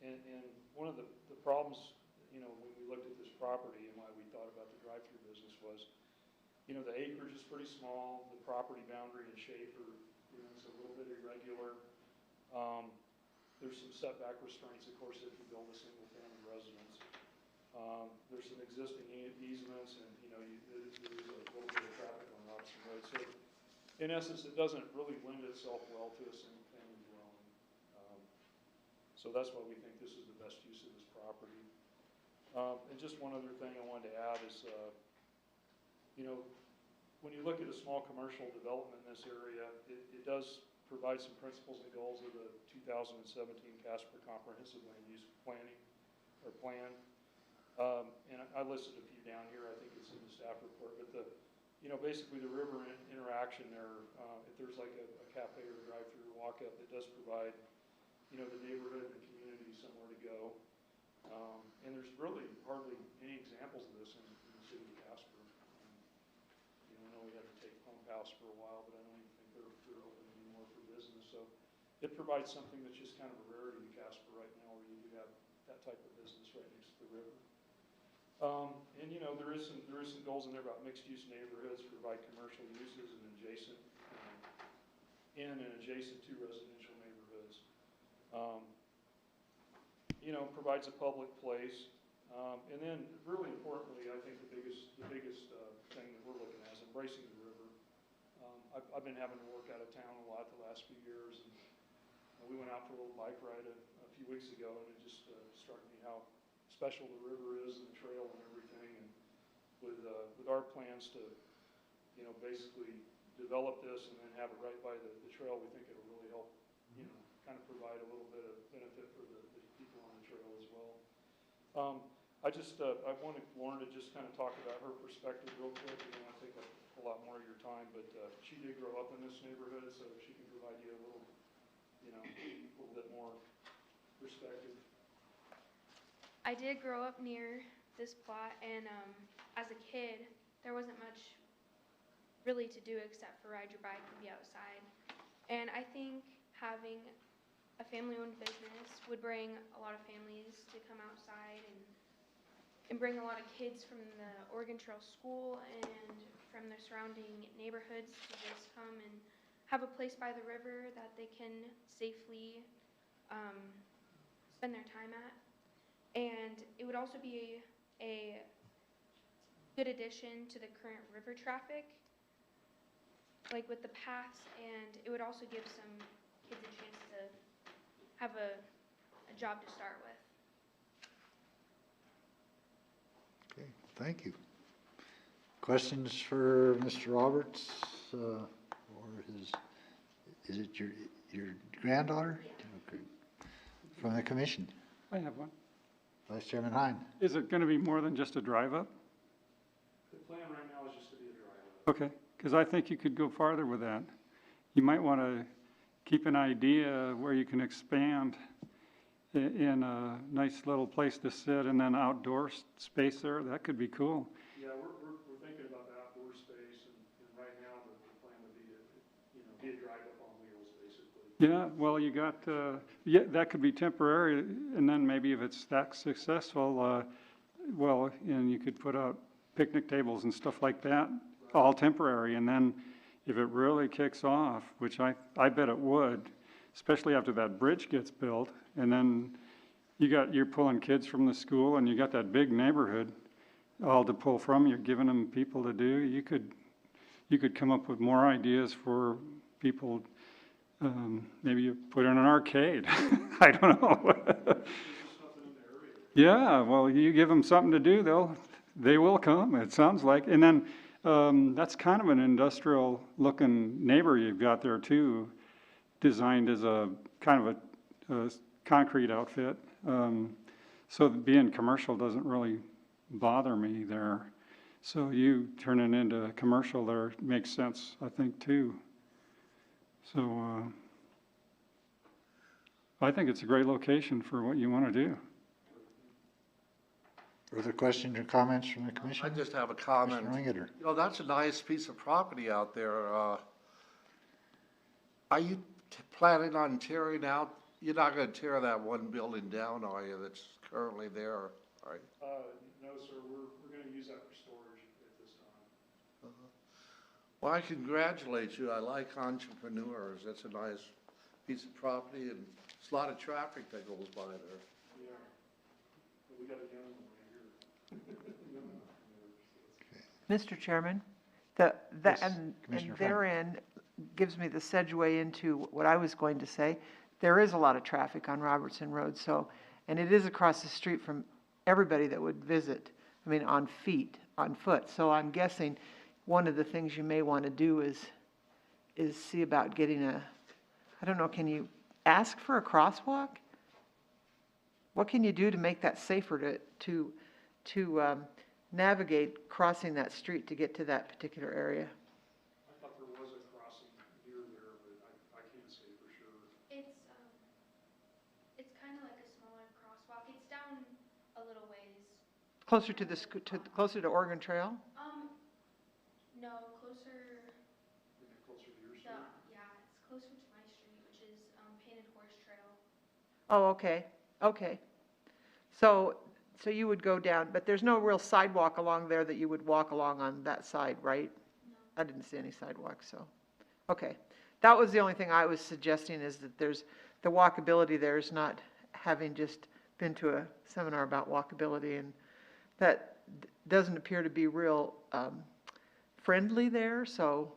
And one of the problems, when we looked at this property and why we thought about the drive-through business was, the acreage is pretty small, the property boundary and shape are, it's a little bit irregular. There's some setback restraints, of course, if you build a single-family residence. There's some existing easements, and, there's a little bit of traffic on Robinson Road. So, in essence, it doesn't really lend itself well to a single-family dwelling. So that's why we think this is the best use of this property. And just one other thing I wanted to add is, when you look at a small commercial development in this area, it does provide some principles and goals of the 2017 Casper Comprehensive Land Use Planning, or Plan. And I listed a few down here. I think it's in the staff report, but basically the river interaction there, if there's like a cafe or a drive-through or walk-up, it does provide, the neighborhood and the community somewhere to go. And there's really hardly any examples of this in the city of Casper. I know we had to take Pump House for a while, but I don't even think they're open anymore for business. So it provides something that's just kind of a rarity in Casper right now, where you do have that type of business right next to the river. And there is some goals in there about mixed-use neighborhoods, provide commercial uses and adjacent to residential neighborhoods. Provides a public place. And then, really importantly, I think the biggest thing that we're looking at is embracing the river. I've been having to work out of town a lot the last few years, and we went out for a little bike ride a few weeks ago, and it just struck me how special the river is and the trail and everything. And with our plans to, basically develop this and then have it right by the trail, we think it'll really help, kind of provide a little bit of benefit for the people on the trail as well. I wanted Lauren to just kind of talk about her perspective real quick. I don't want to take up a lot more of your time, but she did grow up in this neighborhood, so she can provide you a little bit more perspective. I did grow up near this plot, and as a kid, there wasn't much really to do except for ride your bike and be outside. And I think having a family-owned business would bring a lot of families to come outside and bring a lot of kids from the Oregon Trail School and from the surrounding neighborhoods to just come and have a place by the river that they can safely spend their time at. And it would also be a good addition to the current river traffic, like with the paths, and it would also give some kids a chance to have a job to start with. Okay, thank you. Questions for Mr. Roberts, or is it your granddaughter? Yeah. Okay. from the commission. I have one. Vice Chairman Hine. Is it gonna be more than just a drive-up? The plan right now is just to be a drive-up. Okay, because I think you could go farther with that. You might want to keep an idea where you can expand in a nice little place to sit and then outdoor space there. That could be cool. Yeah, we're thinking about the outdoor space, and right now, the plan would be to, be a drive-up on wheels, basically. Yeah, well, you got, yeah, that could be temporary, and then maybe if it's that successful, well, and you could put out picnic tables and stuff like that, all temporary, and then if it really kicks off, which I bet it would, especially after that bridge gets built, and then you're pulling kids from the school, and you got that big neighborhood all to pull from, you're giving them people to do, you could come up with more ideas for people. Maybe you put in an arcade. I don't know. Yeah, well, you give them something to do, they will come, it sounds like. And then that's kind of an industrial looking neighbor you've got there too, designed as a kind of a concrete outfit. So being commercial doesn't really bother me there. So you turning into commercial there makes sense, I think, too. So I think it's a great location for what you want to do. Further questions or comments from the commission? I just have a comment. Mr. Ringeder. That's a nice piece of property out there. Are you planning on tearing out, you're not gonna tear that one building down, are you, that's currently there, right? No, sir, we're gonna use that for storage at this time. Well, I congratulate you. I like entrepreneurs. That's a nice piece of property, and there's a lot of traffic that goes by there. Yeah. But we got a young one right here. Mr. Chairman, Yes, and Commissioner Frank. therein gives me the segue into what I was going to say. There is a lot of traffic on Robertson Road, so, and it is across the street from everybody that would visit, I mean, on foot. So I'm guessing one of the things you may want to do is see about getting I don't know, can you ask for a crosswalk? What can you do to make that safer to navigate crossing that street to get to that particular area? I thought there was a crossing near there, but I can't say for sure. It's kind of like a smaller crosswalk. It's down a little ways. Closer to closer to Oregon Trail? No, closer, Closer to your street. yeah, it's closer to my street, which is, Painted Horse Trail. Oh, okay. So you would go down, but there's no real sidewalk along there that you would walk along on that side, right? No. I didn't see any sidewalks, so, okay. That was the only thing I was suggesting, is that there's, the walkability there is not, having just been to a seminar about walkability, and that doesn't appear to be real friendly there, so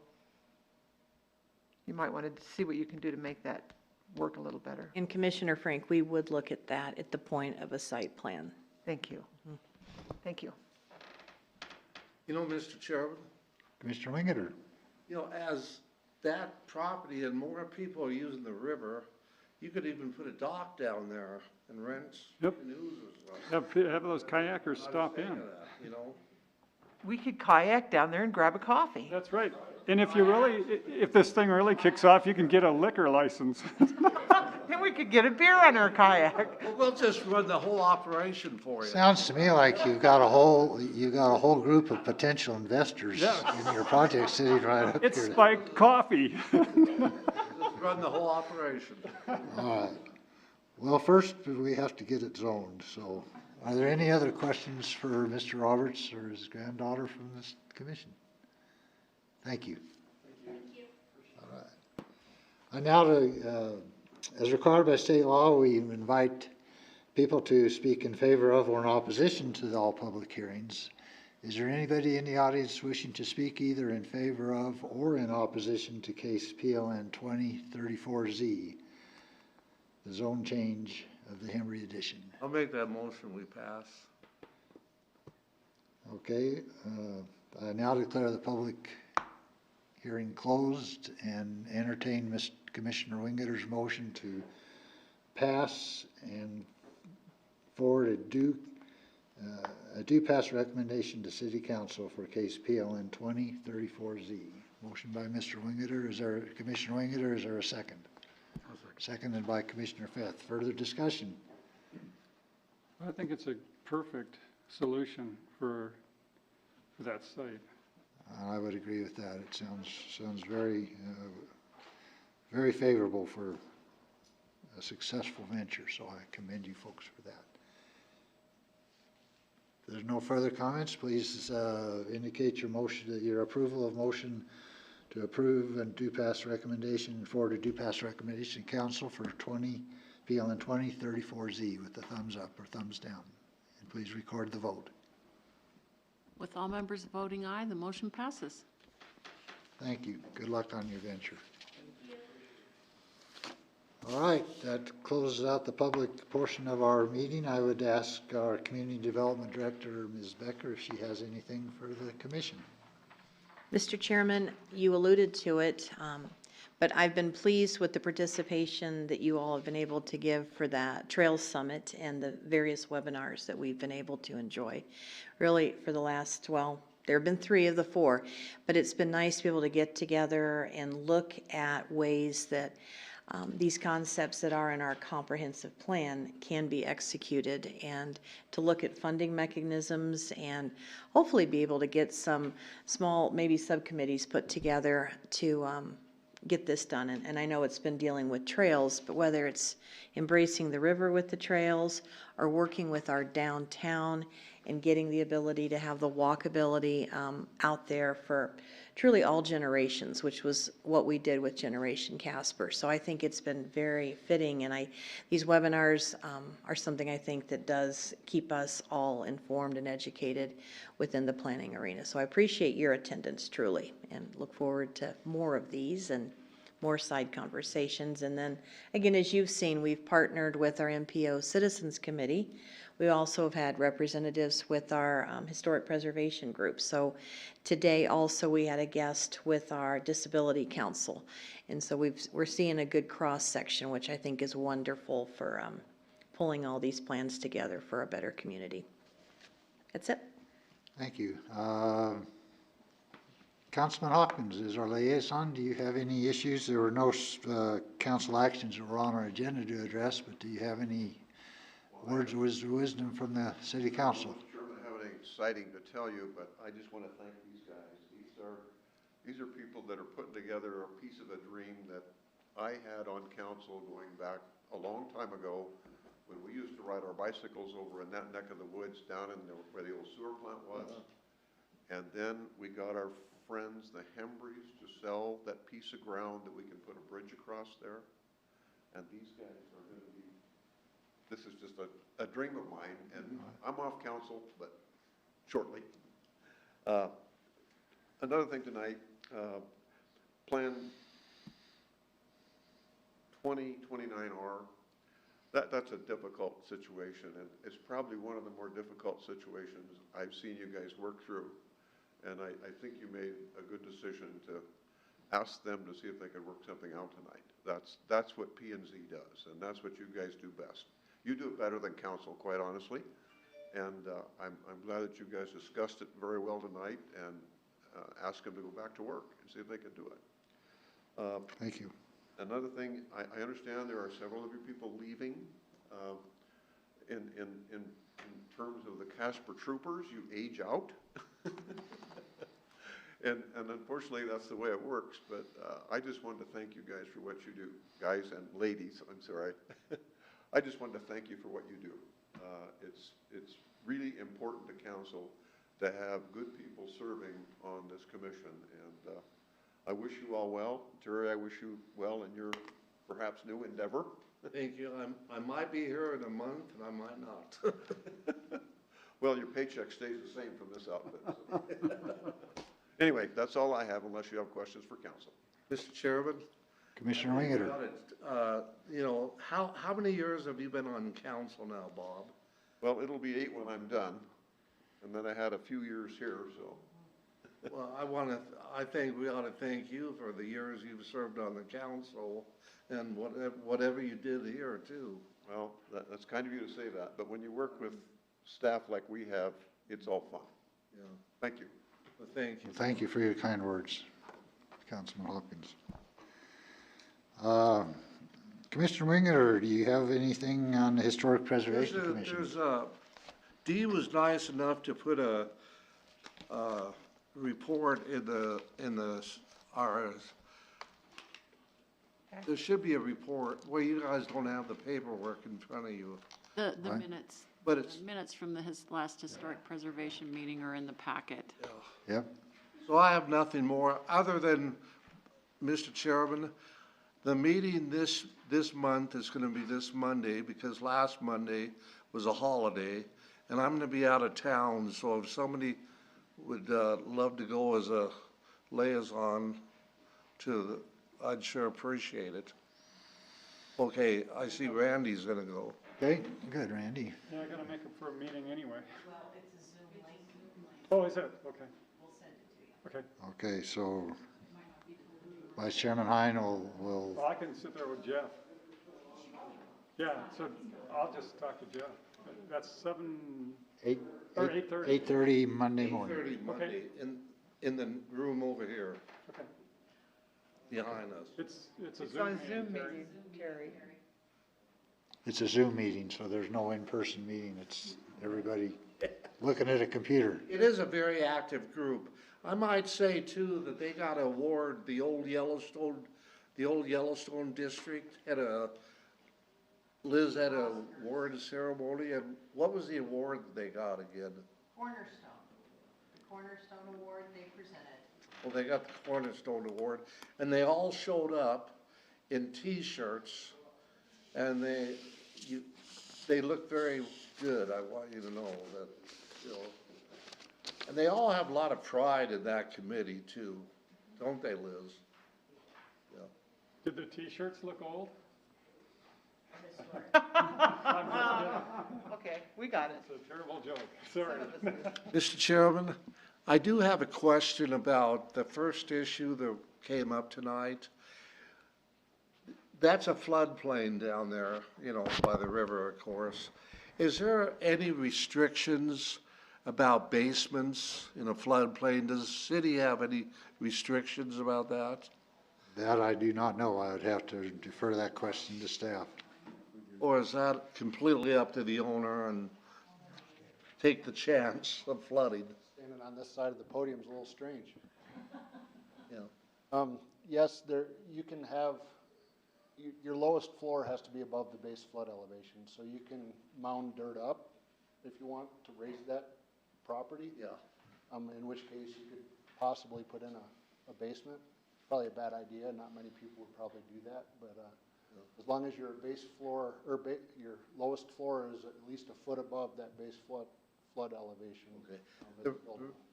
you might want to see what you can do to make that work a little better. And Commissioner Frank, we would look at that at the point of a site plan. Thank you. Thank you. Mr. Chairman, Commissioner Ringeder. as that property and more people are using the river, you could even put a dock down there and rent Yep. canoes or something. Have those kayakers I was stop thinking in. of that, We could kayak down there and grab a coffee. That's right. And if this thing really kicks off, you can get a liquor license. Then we could get a beer on our kayak. Well, we'll just run the whole operation for you. Sounds to me like you got a whole group of potential investors in your project sitting right up here. It's spiked coffee. Just run the whole operation. All right. Well, first, we have to get it zoned, so are there any other questions for Mr. Roberts or his granddaughter from this commission? Thank you. Thank you. All right. And now, as required by state law, we invite people to speak in favor of or in opposition to all public hearings. Is there anybody in the audience wishing to speak either in favor of or in opposition to case PLN 2034Z, the zone change of the Henry addition? I'll make that motion, we pass. Okay, I now declare the public hearing closed and entertain Commissioner Wingeder's motion to pass and forward a due pass recommendation to City Council for case PLN 2034Z. Motion by Mr. Wingeder, is there, Commissioner Wingeder, is there a second? Seconded by Commissioner Feth. Further discussion? I think it's a perfect solution for that site. I would agree with that. It sounds very, very favorable for a successful venture, so I commend you folks for that. If there's no further comments, please indicate your approval of motion to approve and do pass recommendation, forward to do pass recommendation council for PLN 2034Z with the thumbs up or thumbs down. And please record the vote. With all members voting aye, the motion passes. Thank you. Good luck on your venture. All right, that closes out the public portion of our meeting. I would ask our Community Development Director, Ms. Becker, if she has anything for the commission. Mr. Chairman, you alluded to it, but I've been pleased with the participation that you all have been able to give for that Trails Summit and the various webinars that we've been able to enjoy. Really, for the last, well, there have been 3 of the 4, but it's been nice to be able to get together and look at ways that these concepts that are in our comprehensive plan can be executed, and to look at funding mechanisms and hopefully be able to get some small, maybe subcommittees put together to get this done. And I know it's been dealing with trails, but whether it's embracing the river with the trails or working with our downtown and getting the ability to have the walkability out there for truly all generations, which was what we did with Generation Casper. So I think it's been very fitting, and these webinars are something I think that does keep us all informed and educated within the planning arena. So I appreciate your attendance truly, and look forward to more of these and more side conversations. And then again, as you've seen, we've partnered with our MPO Citizens Committee. We also have had representatives with our historic preservation group. So today also we had a guest with our Disability Council. And so we're seeing a good cross section, which I think is wonderful for pulling all these plans together for a better community. That's it. Thank you. Councilman Hopkins is our liaison. Do you have any issues? There were no council actions that were on our agenda to address, but do you have any words of wisdom from the city council? I'm not sure I have anything exciting to tell you, but I just want to thank these guys. These are people that are putting together a piece of a dream that I had on council going back a long time ago when we used to ride our bicycles over in that neck of the woods down in where the old sewer plant was. And then we got our friends, the Hembrys, to sell that piece of ground that we can put a bridge across there. And these guys are going to be, this is just a dream of mine, and I'm off council, but shortly. Another thing tonight, Plan 2029R, that's a difficult situation, and it's probably one of the more difficult situations I've seen you guys work through. And I think you made a good decision to ask them to see if they could work something out tonight. That's what P&Z does, and that's what you guys do best. You do it better than council, quite honestly. And I'm glad that you guys discussed it very well tonight and asked them to go back to work and see if they could do it. Thank you. Another thing, I understand there are several of you people leaving. In terms of the Casper troopers, you age out. And unfortunately, that's the way it works. But I just wanted to thank you guys for what you do. Guys and ladies, I'm sorry. I just wanted to thank you for what you do. It's really important to council to have good people serving on this commission. And I wish you all well. Terry, I wish you well in your perhaps new endeavor. Thank you. I might be here in a month and I might not. Well, your paycheck stays the same from this outfit. So. Anyway, that's all I have unless you have questions for council. Mr. Chairman? Commissioner Wingeder. You know, how many years have you been on council now, Bob? Well, it'll be 8 when I'm done. And then I had a few years here, so. Well, I think we ought to thank you for the years you've served on the council and whatever you did here too. Well, that's kind of you to say that, but when you work with staff like we have, it's all fun. Yeah, Thank you. but thank you. Thank you for your kind words, Councilman Hawkins. Commissioner Winger, do you have anything on the Historic Preservation Commission? Dee was nice enough to put a report there should be a report, well, you guys don't have the paperwork in front of you. The Right. minutes. But it's- the minutes from the last historic preservation meeting are in the packet. Yep. So I have nothing more, other than, Mr. Chairman, the meeting this month is gonna be this Monday, because last Monday was a holiday, and I'm gonna be out of town, so if somebody would, love to go as a liaison I'd sure appreciate it. Okay, I see Randy's gonna go. Okay, good, Randy. Yeah, I gotta make it for a meeting anyway. Well, it's a Zoom link. Oh, is it? Okay. We'll send it to you. Okay. Okay, so Vice Chairman Hein will, Well, I can sit there with Jeff. Yeah, so I'll just talk to Jeff. That's 8:30. 8:30 Monday morning. 8:30 Monday, in the room over here, Okay. behind us. It's a It's Zoom on meeting. Zoom Terry. meeting, Terry. It's a Zoom meeting, so there's no in-person meeting. It's everybody looking at a computer. It is a very active group. I might say too that they got an award, the old Yellowstone district Liz had a award ceremony, and what was the award that they got again? Cornerstone. The Cornerstone Award they presented. Well, they got the Cornerstone Award, and they all showed up in T-shirts, and they look very good. I want you to know that, you know. And they all have a lot of pride in that committee too, don't they, Liz? Yeah. Did the T-shirts look old? I'm just kidding. Okay, we got it. It's a terrible joke. Sorry. Mr. Chairman, I do have a question about the first issue that came up tonight. That's a floodplain down there, you know, by the river, of course. Is there any restrictions about basements in a floodplain? Does the city have any restrictions about that? That I do not know. I would have to defer that question to staff. Or is that completely up to the owner and take the chance of flooding? Standing on this side of the podium is a little strange. Yeah. Yes, you can have, your lowest floor has to be above the base flood elevation, so you can mound dirt up if you want to raise that property. Yeah. In which case you could possibly put in a basement. Probably a bad idea, not many people would probably do that, but, as long as your base floor, or your lowest floor is at least a foot above that base flood elevation. Okay.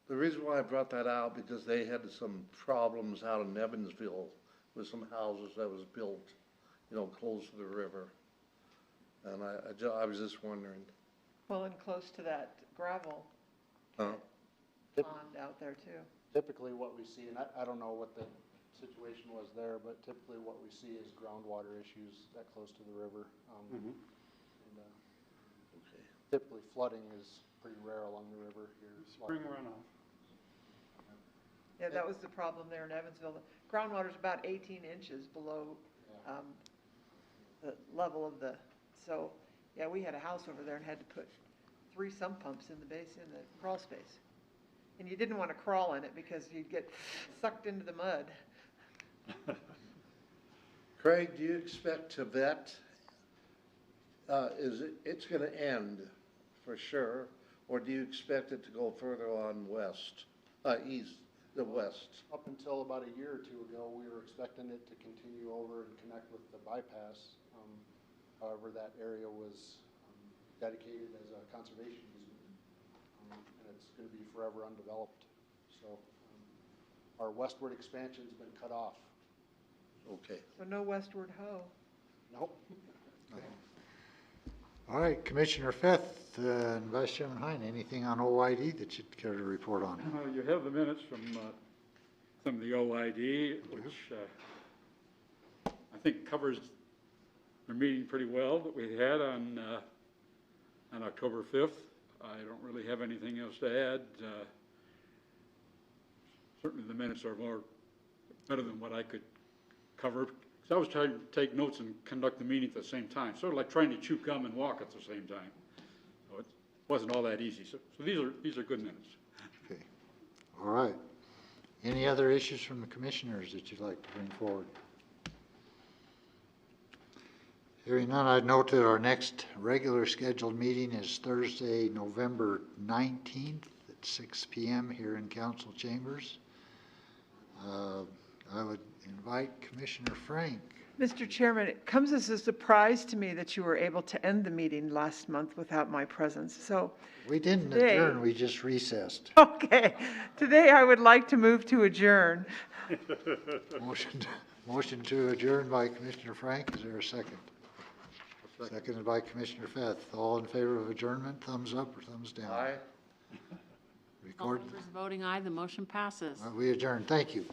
The reason why I brought that out, because they had some problems out in Evansville with some houses that was built, you know, close to the river. And I was just wondering. Well, and close to that gravel pond out there too. Typically what we see, and I don't know what the situation was there, but typically what we see is groundwater issues that close to the river. And, typically flooding is pretty rare along the river here. Spring runoff. Yeah, that was the problem there in Evansville. The groundwater's about 18 inches below the level of so, yeah, we had a house over there and had to put 3 sump pumps in the crawl space. And you didn't want to crawl in it because you'd get sucked into the mud. Craig, do you expect to vet, it's gonna end for sure, or do you expect it to go further on west, west? Up until about a year or two ago, we were expecting it to continue over and connect with the bypass. However, that area was dedicated as a conservation easement, and it's going to be forever undeveloped. So our westward expansion's been cut off. Okay. So no westward ho. Nope. All right, Commissioner Feth and Vice Chairman Hein, anything on OID that you'd care to report on? You have the minutes from some of the OID, which I think covers their meeting pretty well that we had on October 5th. I don't really have anything else to add. Certainly the minutes are better than what I could cover. Because I was trying to take notes and conduct the meeting at the same time, sort of like trying to chew gum and walk at the same time. So it wasn't all that easy. So these are good minutes. Okay, all right. Any other issues from the commissioners that you'd like to bring forward? Hearing none, I'd note that our next regular scheduled meeting is Thursday, November 19th at 6 p.m. here in council chambers. I would invite Commissioner Frank. Mr. Chairman, it comes as a surprise to me that you were able to end the meeting last month without my presence, so. We didn't today- adjourn, we just recessed. Okay, today I would like to move to adjourn. Motion to adjourn by Commissioner Frank. Is there a second? Seconded by Commissioner Feth. All in favor of adjournment, thumbs up or thumbs down? Aye. All Record. members voting aye, the motion passes. We adjourn. Thank you.